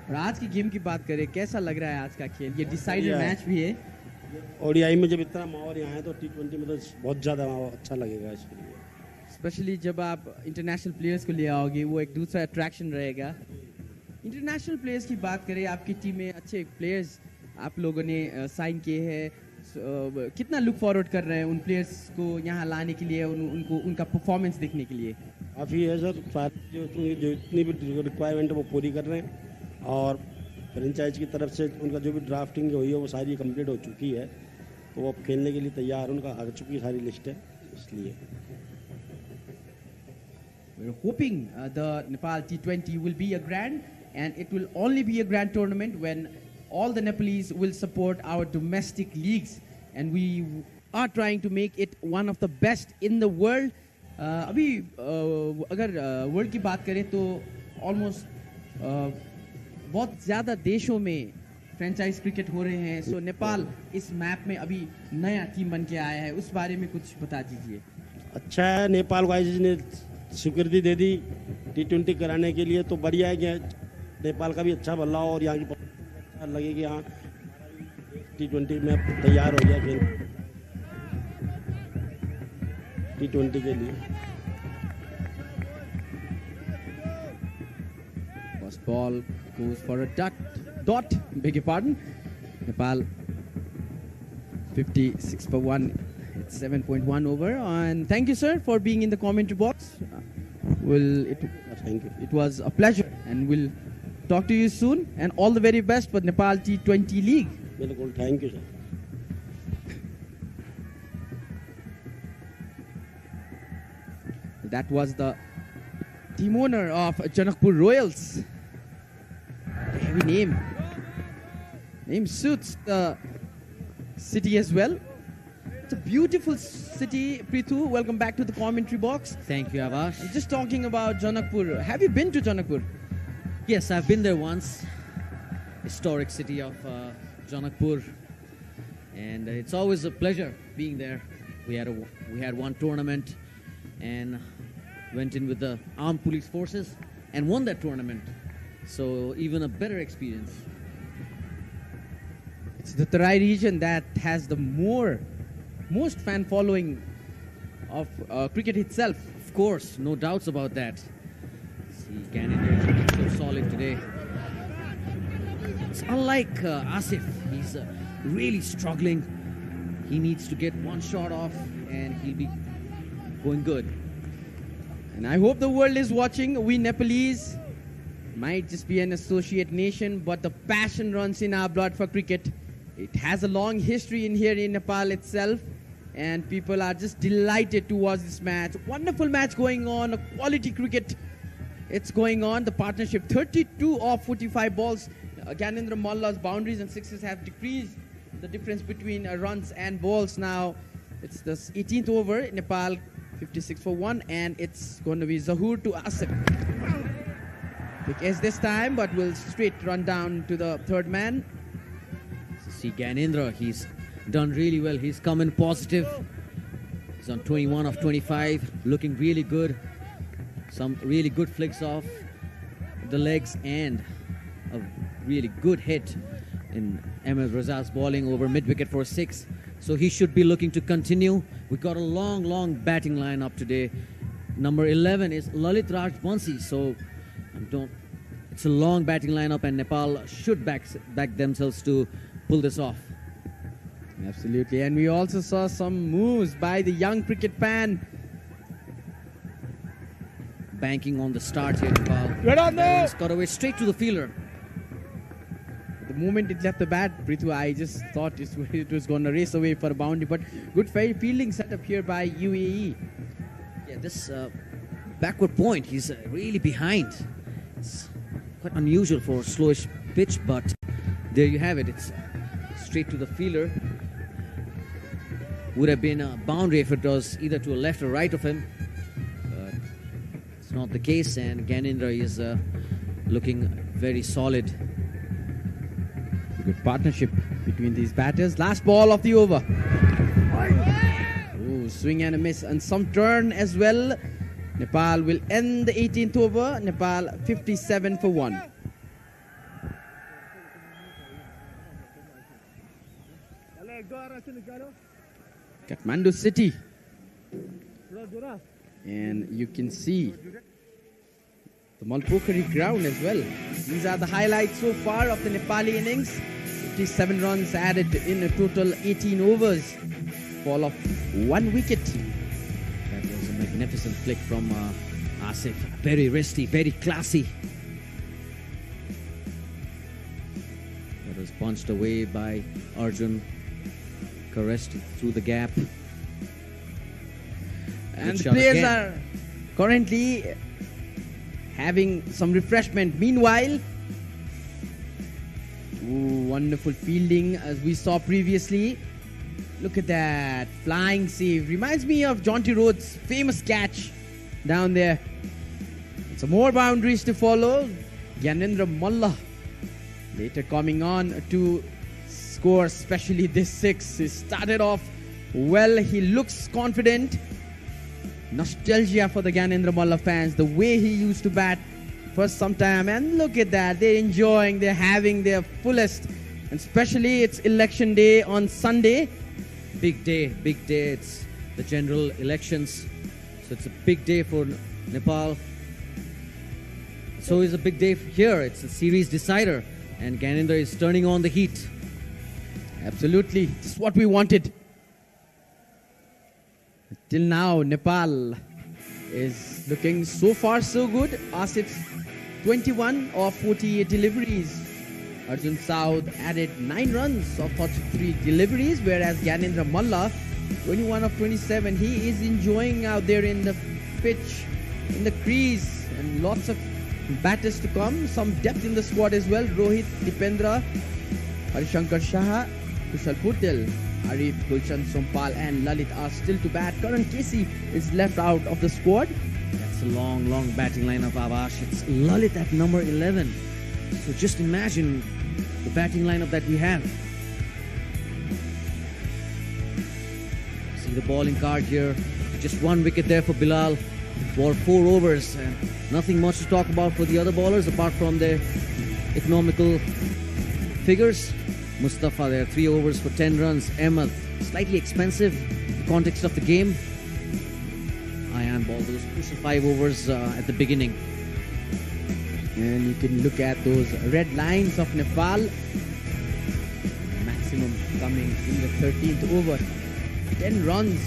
और आज की गेम की बात करें, कैसा लग रहा है आज का खेल? ये डिसाइडेड मैच भी है। ओडीआई में जब इतना माहौल यहाँ है तो T20 में तो बहुत ज़्यादा अच्छा लगेगा इसके लिए। स्पेशली जब आप इंटरनेशनल प्लेयर्स को ले आओगे, वो एक दूसरा अट्रैक्शन रहेगा। इंटरनेशनल प्लेयर्स की बात करें, आपकी टीम में अच्छे प्लेयर्स आप लोगों ने साइन किए हैं। कितना लुक फॉरवर्ड कर रहे हैं उन प्लेयर्स को यहाँ लाने के लिए, उनको उनका परफॉर्मेंस देखने के लिए? काफ़ी है सर, सारी जो इतनी भी रिक्वायरमेंट है वो पूरी कर रहे हैं और फ्रेंचाइज की तरफ से उनका जो भी ड्राफ्टिंग हुई है वो सारी कंप्लीट हो चुकी है, तो वो अब खेलने के लिए तैयार, उनका आ चुकी सारी लिस्ट है इसलिए। We're hoping the Nepal T20 will be a grand, and it will only be a grand tournament when all the Nepalese will support our domestic leagues, and we are trying to make it one of the best in the world. अभी अगर world की बात करें तो almost बहुत ज़्यादा देशों में फ्रेंचाइज क्रिकेट हो रहे हैं। सो नेपाल इस मैप में अभी नया टीम बन के आया है, उस बारे में कुछ बता दीजिए। अच्छा है, नेपाल को आईसीसी ने स्वीकृति दे दी T20 कराने के लिए, तो बढ़िया है कि नेपाल का भी अच्छा बल्ला और यहाँ की अच्छा लगे कि हाँ T20 में तैयार हो गया खेल T20 के लिए। First ball goes for a dot. Beg your pardon. Nepal 56 for 1. It's 7.1 over. And thank you, sir, for being in the commentary box. Thank you. It was a pleasure, and we'll talk to you soon. And all the very best for Nepal T20 League. बिल्कुल, thank you, sir. That was the team owner of Janakpur Royals. Heavy name. Name suits the city as well. It's a beautiful city. Prithu, welcome back to the commentary box. Thank you, Avash. Just talking about Janakpur. Have you been to Janakpur? Yes, I've been there once. Historic city of Janakpur, and it's always a pleasure being there. We had one tournament and went in with the armed police forces and won that tournament. So even a better experience. It's the Tarai region that has the most fan following of cricket itself. Of course, no doubts about that. See, Canada is so solid today. It's unlike Asif. He's really struggling. He needs to get one shot off and he'll be going good. And I hope the world is watching. We Nepalese might just be an associate nation, but the passion runs in our blood for cricket. It has a long history in here in Nepal itself, and people are just delighted to watch this match. Wonderful match going on, a quality cricket. It's going on. The partnership, 32 of 45 balls. Gyanendra Malla's boundaries and sixes have decreased the difference between runs and balls. Now it's the 18th over. Nepal 56 for 1, and it's going to be Zahoor to Asif. Big S this time, but will straight run down to the third man. See Gyanendra, he's done really well. He's come in positive. He's on 21 of 25, looking really good. Some really good flicks off the legs and a really good hit in Ahmed Razak's bowling over mid-wicket for 6. So he should be looking to continue. We got a long batting lineup today. Number 11 is Lalit Raj Bansi. So it's a long batting lineup, and Nepal should back themselves to pull this off. Absolutely. And we also saw some moves by the young cricket fan. Banking on the start here, Nepal. He's got away straight to the fielder. The moment it left the bat, Prithu, I just thought it was going to race away for a boundary. But good fielding setup here by UAE. Yeah, this backward point, he's really behind. It's quite unusual for a slowish pitch, but there you have it. It's straight to the fielder. Would have been a boundary if it was either to the left or right of him. But it's not the case, and Gyanendra is looking very solid. A good partnership between these batters. Last ball of the over. Oh, swing and a miss, and some turn as well. Nepal will end the 18th over. Nepal 57 for 1. Kathmandu City. And you can see the Malpokhari ground as well. These are the highlights so far of the Nepali innings. 57 runs added in a total 18 overs. Fall of 1 wicket. That was a magnificent flick from Asif. Very wristy, very classy. That was punched away by Arjun. Caressed through the gap. And the players are currently having some refreshment. Meanwhile, wonderful fielding as we saw previously. Look at that flying save. Reminds me of Jonty Rhodes' famous catch down there. Some more boundaries to follow. Gyanendra Malla later coming on to score, especially this 6. He started off well. He looks confident. Nostalgia for the Gyanendra Malla fans. The way he used to bat for some time. And look at that. They're enjoying. They're having their fullest. And especially it's election day on Sunday. Big day, big day. It's the general elections. So it's a big day for Nepal. So it's a big day here. It's a series decider. And Gyanendra is turning on the heat. Absolutely. Just what we wanted. Till now, Nepal is looking so far so good. Asif's 21 of 48 deliveries. Arjun Saud added 9 runs of 43 deliveries, whereas Gyanendra Malla, 21 of 27. He is enjoying out there in the pitch, in the crease, and lots of batters to come. Some depth in the squad as well. Rohit, Dipendra, Harishankar Shah, Kushal Patel, Arif, Gulshan Sompal and Lalit are still to bat. Karan Casey is left out of the squad. That's a long, long batting line of Avash. It's Lalit at number 11. So just imagine the batting lineup that we have. See the bowling card here. Just 1 wicket there for Bilal. For 4 overs. Nothing much to talk about for the other bowlers apart from their economical figures. Mustafa there, 3 overs for 10 runs. Ahmed, slightly expensive in the context of the game. Ayan ball those crucial 5 overs at the beginning. And you can look at those red lines of Nepal. Maximum coming in the 13th over. 10 runs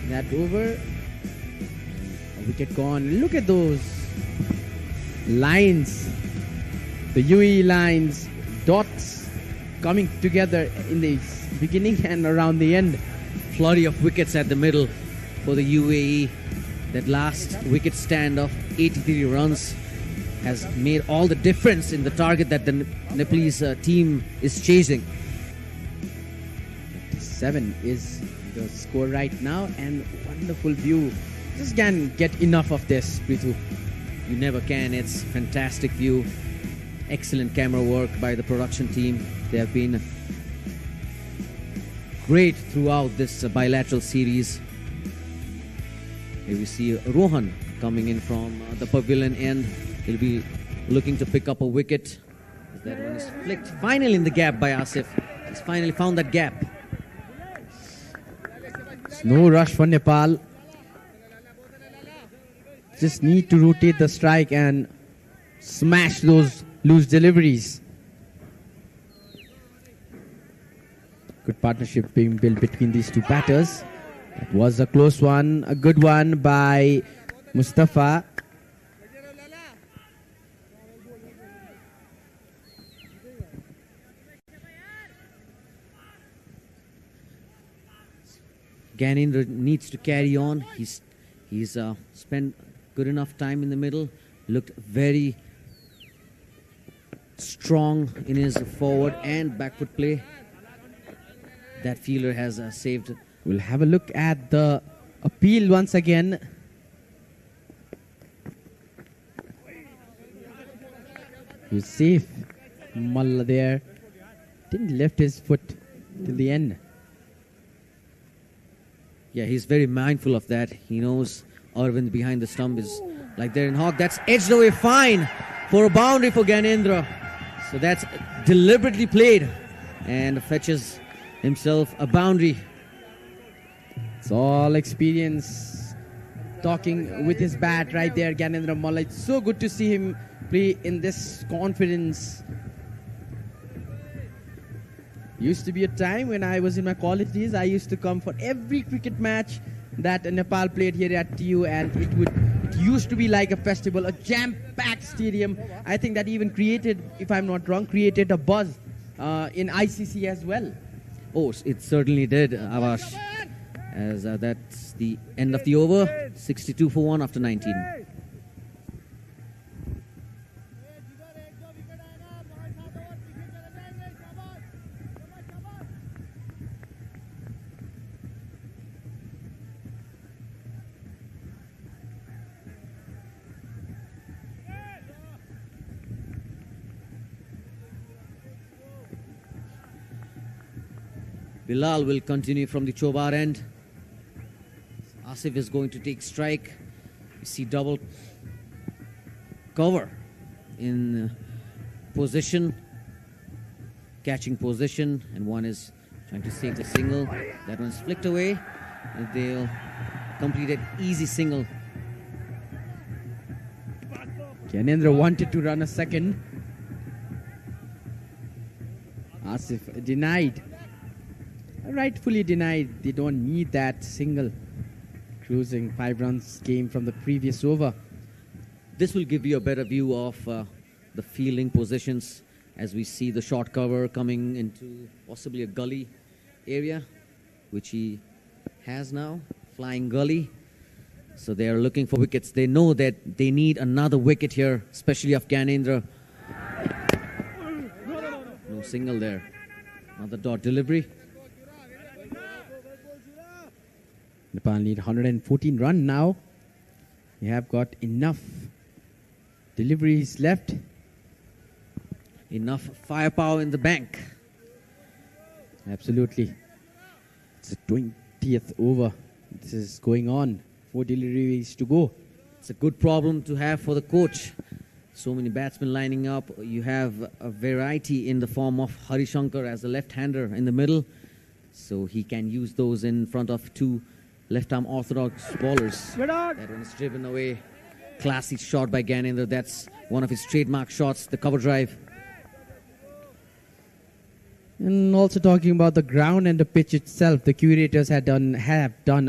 that over. A wicket gone. Look at those lines. The UAE lines, dots coming together in the beginning and around the end. Flurry of wickets at the middle for the UAE. That last wicket stand of 83 runs has made all the difference in the target that the Nepalese team is chasing. 7 is the score right now, and wonderful view. Just can't get enough of this, Prithu. You never can. It's fantastic view. Excellent camera work by the production team. They have been great throughout this bilateral series. Here we see Rohan coming in from the pavilion end. He'll be looking to pick up a wicket. That one is flicked finally in the gap by Asif. He's finally found that gap. It's no rush for Nepal. Just need to rotate the strike and smash those loose deliveries. Good partnership being built between these two batters. It was a close one, a good one by Mustafa. Ganendra needs to carry on. He's spent good enough time in the middle. Looked very strong in his forward and back foot play. That fielder has saved. We'll have a look at the appeal once again. He was safe. Malla there didn't lift his foot till the end. Yeah, he's very mindful of that. He knows Arvind behind the stump is like there in Hawk. That's edged away fine for a boundary for Ganendra. So that's deliberately played and fetches himself a boundary. It's all experience talking with his bat right there, Ganendra Malla. It's so good to see him play in this confidence. Used to be a time when I was in my college days, I used to come for every cricket match that Nepal played here at TU, and it used to be like a festival, a jam-packed stadium. I think that even created, if I'm not wrong, created a buzz in ICC as well. Oh, it certainly did, Avash. As that's the end of the over, 62 for 1 after 19. Bilal will continue from the Chobar end. Asif is going to take strike. You see double cover in position, catching position, and one is trying to save the single. That one's flicked away, and they'll complete an easy single. Ganendra wanted to run a second. Asif denied. Rightfully denied. They don't need that single. Cruising 5 runs came from the previous over. This will give you a better view of the fielding positions as we see the short cover coming into possibly a gully area, which he has now, flying gully. So they are looking for wickets. They know that they need another wicket here, especially of Ganendra. No single there. Another dot delivery. Nepal need 114 run now. We have got enough deliveries left. Enough firepower in the bank. Absolutely. It's the 20th over. This is going on. 4 deliveries to go. It's a good problem to have for the coach. So many batsmen lining up. You have a variety in the form of Harishankar as a left-hander in the middle. So he can use those in front of 2 left-arm orthodox bowlers. That one is driven away. Classy shot by Ganendra. That's one of his trademark shots, the cover drive. And also talking about the ground and the pitch itself, the curators have done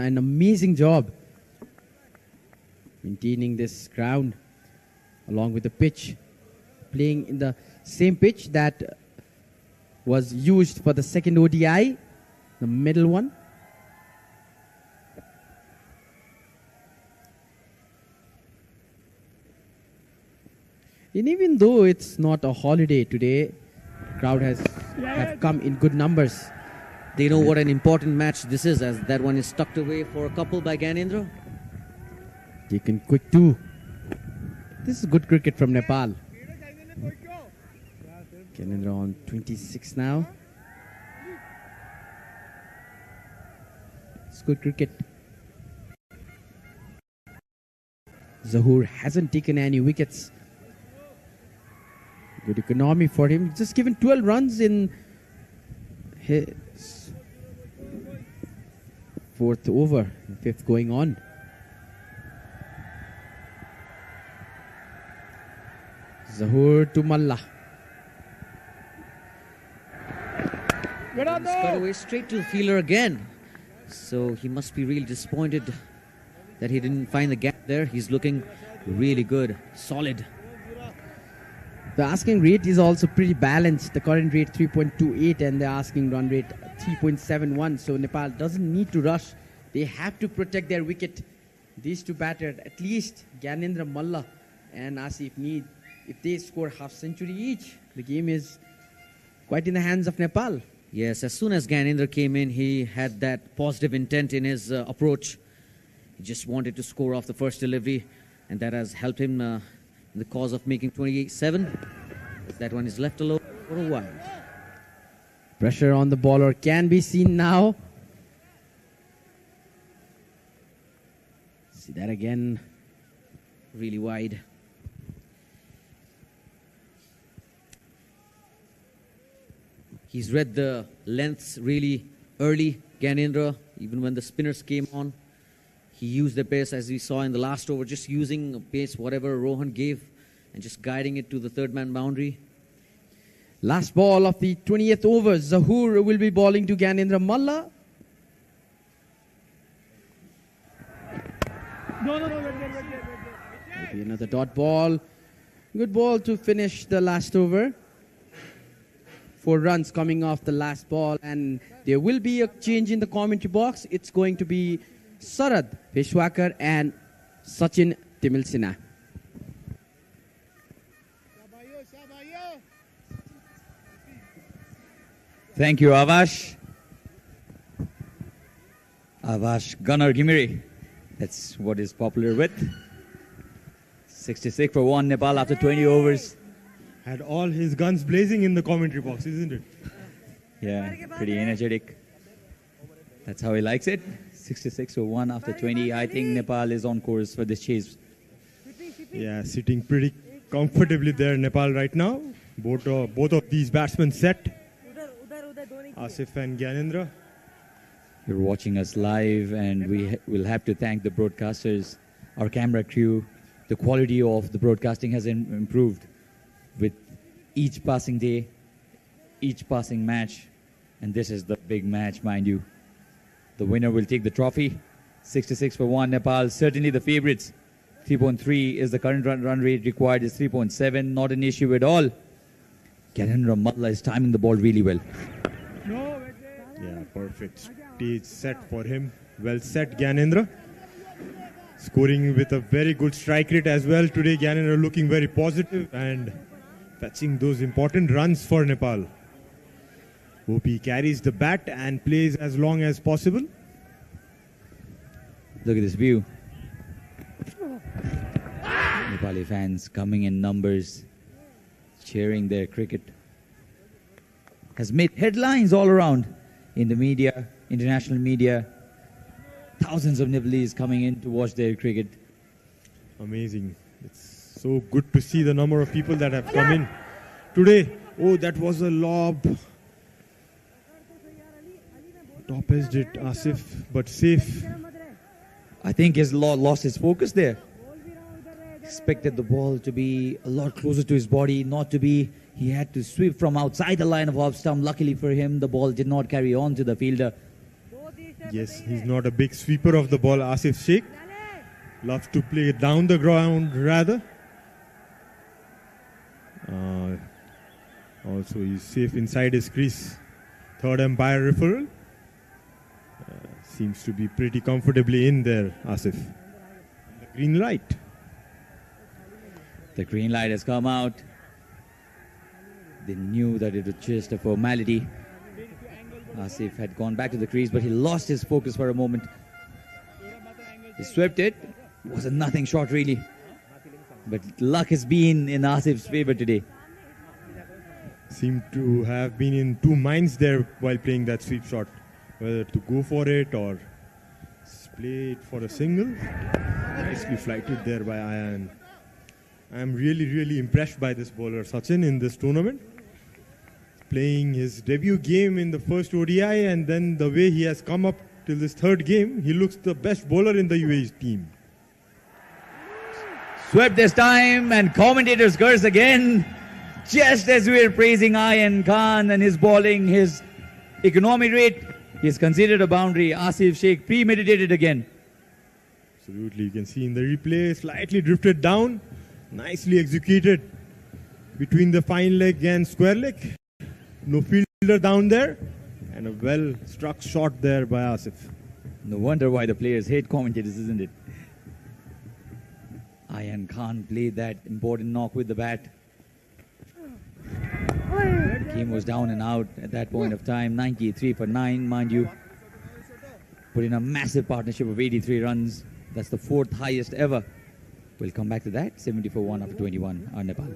an amazing job maintaining this ground along with the pitch, playing in the same pitch that was used for the second ODI, the middle one. And even though it's not a holiday today, the crowd have come in good numbers. They know what an important match this is, as that one is tucked away for a couple by Ganendra. Taken quick too. This is good cricket from Nepal. Ganendra on 26 now. It's good cricket. Zahoor hasn't taken any wickets. Good economy for him. Just given 12 runs in his 4th over, 5th going on. Zahoor to Malla. He's got away straight to the fielder again. So he must be really disappointed that he didn't find the gap there. He's looking really good, solid. The asking rate is also pretty balanced. The current rate 3.28 and the asking run rate 3.71. So Nepal doesn't need to rush. They have to protect their wicket. These two batters, at least Gyanendra Malla and Asif need, if they score half century each, the game is quite in the hands of Nepal. Yes, as soon as Gyanendra came in, he had that positive intent in his approach. He just wanted to score off the first delivery, and that has helped him in the cause of making 28-7. That one is left alone for a while. Pressure on the bowler can be seen now. See that again. Really wide. He's read the lengths really early, Gyanendra, even when the spinners came on. He used the pace as we saw in the last over, just using pace, whatever Rohan gave, and just guiding it to the third man boundary. Last ball of the 20th over. Zahoor will be bowling to Gyanendra Malla. Maybe another dot ball. Good ball to finish the last over. 4 runs coming off the last ball, and there will be a change in the commentary box. It's going to be Sarad Peshwakar and Sachin Timilsina. Thank you, Avash. Avash Gunnar Gimiri. That's what is popular with. 66 for 1 Nepal after 20 overs. Had all his guns blazing in the commentary box, isn't it? Yeah, pretty energetic. That's how he likes it. 66 for 1 after 20. I think Nepal is on course for this chase. Yeah, sitting pretty comfortably there, Nepal right now. Both of these batsmen set. Asif and Gyanendra. You're watching us live, and we will have to thank the broadcasters, our camera crew. The quality of the broadcasting has improved with each passing day, each passing match, and this is the big match, mind you. The winner will take the trophy. 66 for 1 Nepal, certainly the favorites. 3.3 is the current run rate required, is 3.7, not an issue at all. Gyanendra Malla is timing the ball really well. Yeah, perfect stage set for him. Well set, Gyanendra. Scoring with a very good strike rate as well. Today, Gyanendra looking very positive and fetching those important runs for Nepal. Hope he carries the bat and plays as long as possible. Look at this view. Nepali fans coming in numbers, cheering their cricket. Has made headlines all around in the media, international media. Thousands of Nepalese coming in to watch their cricket. Amazing. It's so good to see the number of people that have come in today. Oh, that was a lob. Top edged it, Asif, but safe. I think he's lost his focus there. Expected the ball to be a lot closer to his body, not to be. He had to sweep from outside the line of off stump. Luckily for him, the ball did not carry on to the fielder. Yes, he's not a big sweeper of the ball, Asif Sheikh. Loves to play down the ground rather. Also, he's safe inside his crease. Third umpire referral. Seems to be pretty comfortably in there, Asif. The green light. The green light has come out. They knew that it was just a formality. Asif had gone back to the crease, but he lost his focus for a moment. He swept it. It was a nothing shot, really. But luck has been in Asif's favor today. Seemed to have been in two minds there while playing that sweep shot. Whether to go for it or play it for a single. Nicely flighted there by Ayan. I'm really impressed by this bowler, Sachin, in this tournament. Playing his debut game in the first ODI, and then the way he has come up till this third game, he looks the best bowler in the UAE team. Swept this time, and commentators curse again. Just as we were praising Ayan Khan and his bowling, his economy rate. He's considered a boundary. Asif Sheikh premeditated again. Absolutely, you can see in the replay, slightly drifted down, nicely executed between the fine leg and square leg. No fielder down there, and a well-struck shot there by Asif. No wonder why the players hate commentators, isn't it? Ayan Khan played that important knock with the bat. The game was down and out at that point of time. 93 for 9, mind you. Put in a massive partnership of 83 runs. That's the 4th highest ever. We'll come back to that. 70 for 1 after 21 on Nepal.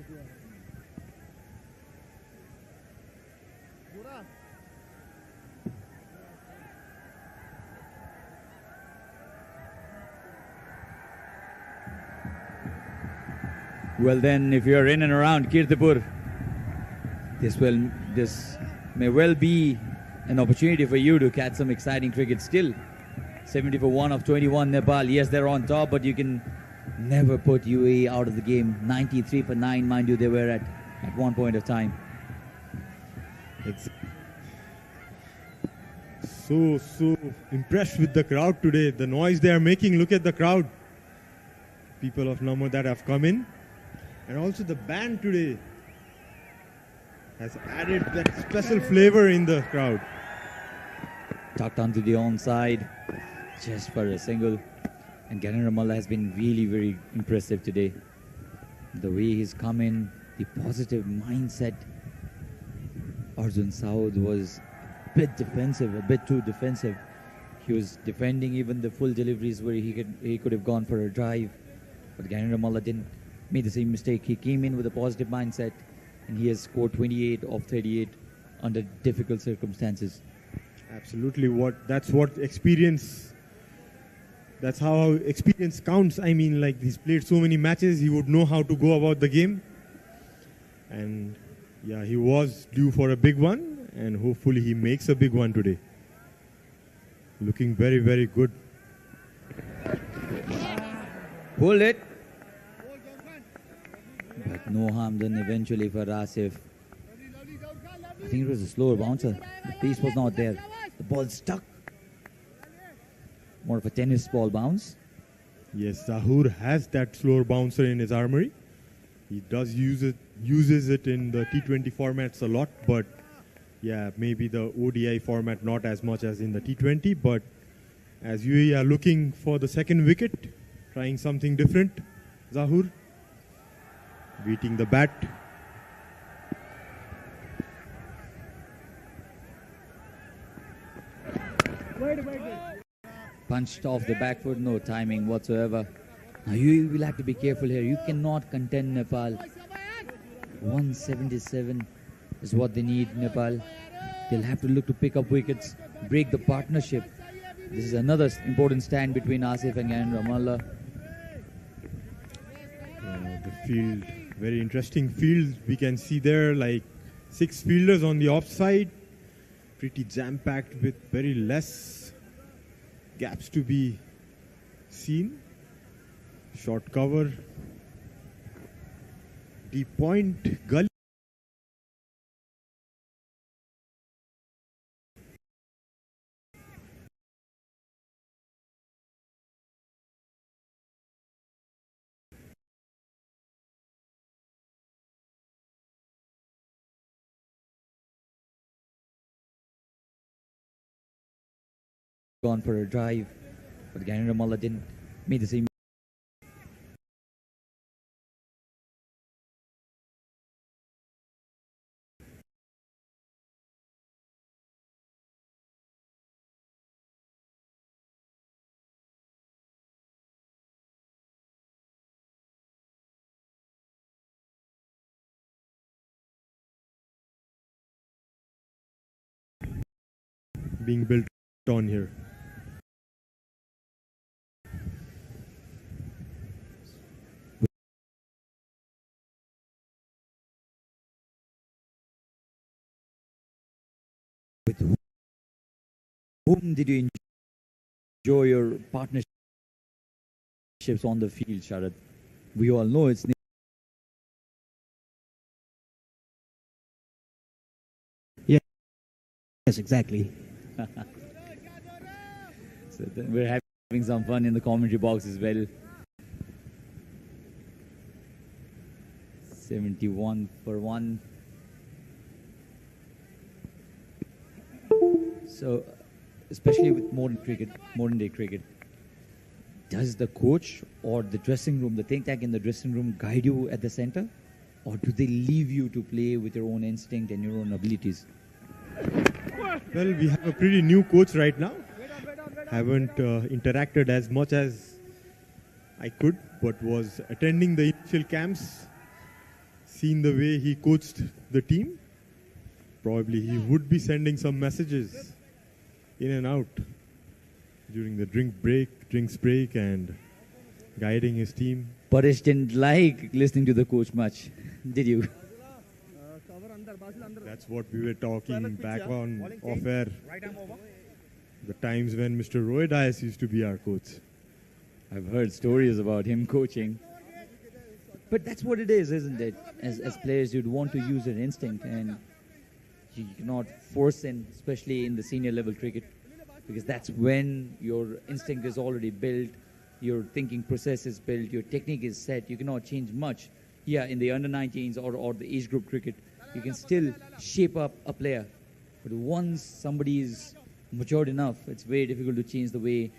Well then, if you're in and around Kirtipur, this may well be an opportunity for you to catch some exciting cricket still. 70 for 1 of 21 Nepal. Yes, they're on top, but you can never put UAE out of the game. 93 for 9, mind you, they were at one point of time. It's so impressed with the crowd today. The noise they are making, look at the crowd. People of Namibia that have come in. And also the band today has added that special flavor in the crowd. Tucked onto the onside, just for a single. And Ganesh Ramallah has been really very impressive today. The way he's come in, the positive mindset. Arjun Saud was a bit defensive, a bit too defensive. He was defending even the full deliveries where he could have gone for a drive. But Ganesh Ramallah didn't. Made the same mistake. He came in with a positive mindset and he has scored 28 of 38 under difficult circumstances. Absolutely. That's what experience, that's how experience counts. I mean, like, he's played so many matches, he would know how to go about the game. And yeah, he was due for a big one, and hopefully he makes a big one today. Looking very, very good. Pulled it. But no harm done eventually for Asif. I think it was a slower bouncer. The pace was not there. The ball stuck. More of a tennis ball bounce. Yes, Zahur has that slower bouncer in his armory. He does uses it in the T20 formats a lot, but yeah, maybe the ODI format not as much as in the T20. But as UAE are looking for the second wicket, trying something different, Zahur beating the bat. Punched off the back foot, no timing whatsoever. Now you will have to be careful here. You cannot contend Nepal. 177 is what they need, Nepal. They'll have to look to pick up wickets, break the partnership. This is another important stand between Asif and Ganesh Ramallah. The field, very interesting field. We can see there like 6 fielders on the offside. Pretty jam-packed with very less gaps to be seen. Short cover. Deep point, gully. Gone for a drive, but Ganesh Ramallah didn't make the same. Being built on here. With whom did you enjoy your partnerships on the field, Sharad? We all know it's Yes, exactly. So we're having some fun in the commentary box as well. 71 for 1. So, especially with modern day cricket, does the coach or the dressing room, the think tank in the dressing room, guide you at the center? Or do they leave you to play with your own instinct and your own abilities? Well, we have a pretty new coach right now. Haven't interacted as much as I could, but was attending the initial camps, seen the way he coached the team. Probably he would be sending some messages in and out during the drinks break and guiding his team. Paresh didn't like listening to the coach much, did you? That's what we were talking back on off air. The times when Mr. Roy Dias used to be our coach. I've heard stories about him coaching. But that's what it is, isn't it? As players, you'd want to use your instinct, and you cannot force in, especially in the senior level cricket, because that's when your instinct is already built, your thinking process is built, your technique is set. You cannot change much. Yeah, in the under-19s or the age group cricket, you can still shape up a player. But once somebody is matured enough, it's very difficult to change the way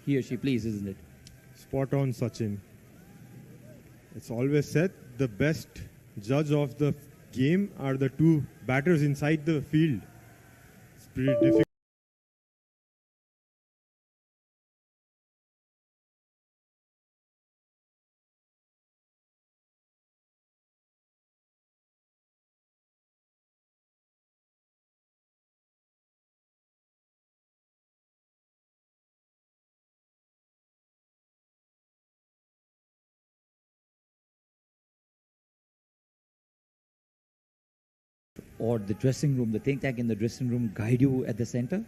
he or she plays, isn't it? Spot on, Sachin. It's always said the best judge of the game are the two batters inside the field. It's pretty difficult. Or the dressing room, the think tank in the dressing room guide you at the center?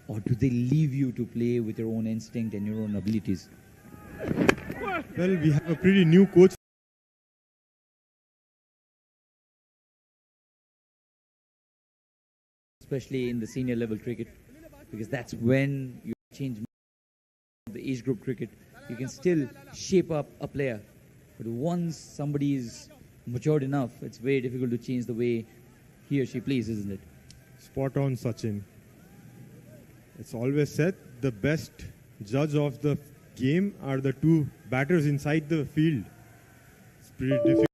Or do they leave you to play with your own instinct and your own abilities? Well, we have a pretty new coach. Especially in the senior level cricket, because that's when you change the age group cricket. You can still shape up a player. But once somebody is matured enough, it's very difficult to change the way he or she plays, isn't it? Spot on, Sachin. It's always said the best judge of the game are the two batters inside the field. It's pretty difficult.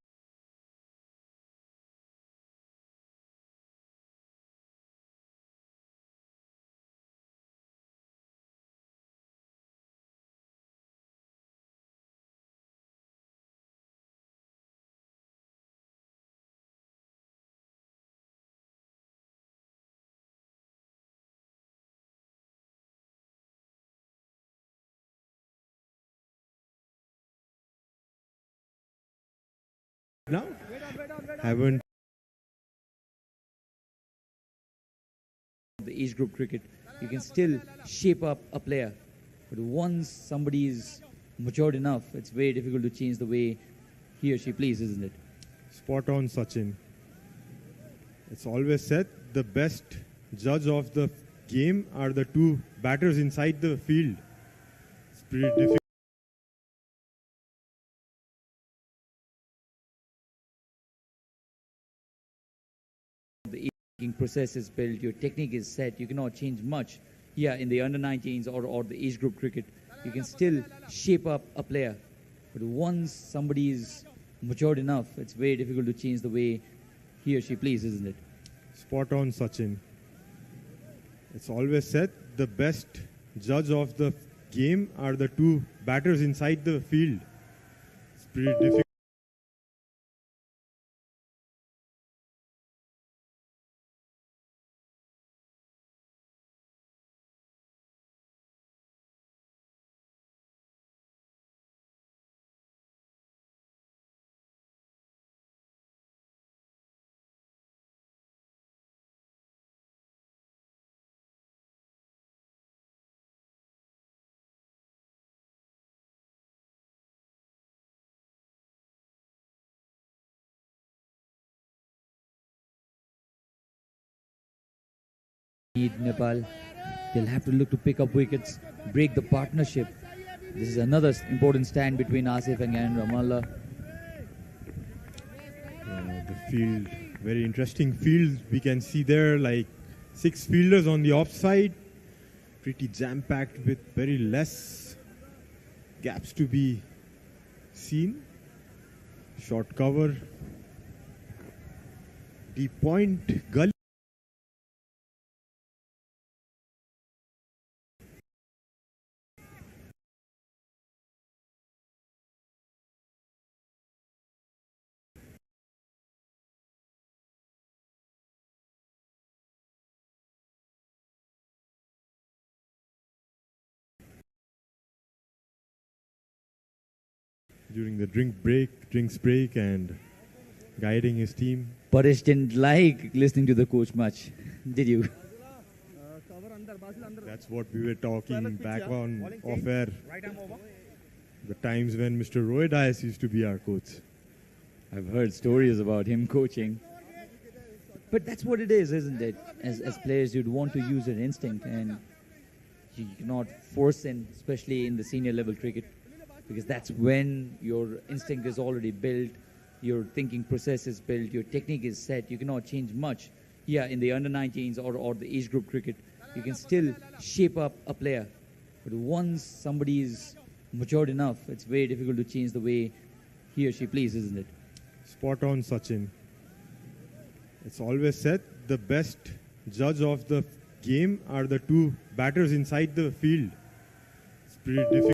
Now, haven't The age group cricket, you can still shape up a player. But once somebody is matured enough, it's very difficult to change the way he or she plays, isn't it? spot on, Sachin. It's always said the best judge of the game are the two batters inside the field. It's pretty difficult. The thinking process is built, your technique is set, you cannot change much. Yeah, in the under-19s or the age group cricket, you can still shape up a player. But once somebody is matured enough, it's very difficult to change the way he or she plays, isn't it? Spot on, Sachin. It's always said the best judge of the game are the two batters inside the field. It's pretty difficult. need Nepal. They'll have to look to pick up wickets, break the partnership. This is another important stand between Asif and Gyan Ramallah. The field, very interesting field. We can see there like 6 fielders on the offside. Pretty jam-packed with very less gaps to be seen. Short cover. Deep point, gully. During the drinks break and guiding his team. Paresh didn't like listening to the coach much, did you? That's what we were talking back on off air. The times when Mr. Roy Dias used to be our coach. I've heard stories about him coaching. But that's what it is, isn't it? As players, you'd want to use your instinct, and you cannot force in, especially in the senior level cricket, because that's when your instinct is already built, your thinking process is built, your technique is set. You cannot change much. Yeah, in the under-19s or the age group cricket, you can still shape up a player. But once somebody is matured enough, it's very difficult to change the way he or she plays, isn't it? Spot on, Sachin. It's always said the best judge of the game are the 2 batters inside the field. It's pretty difficult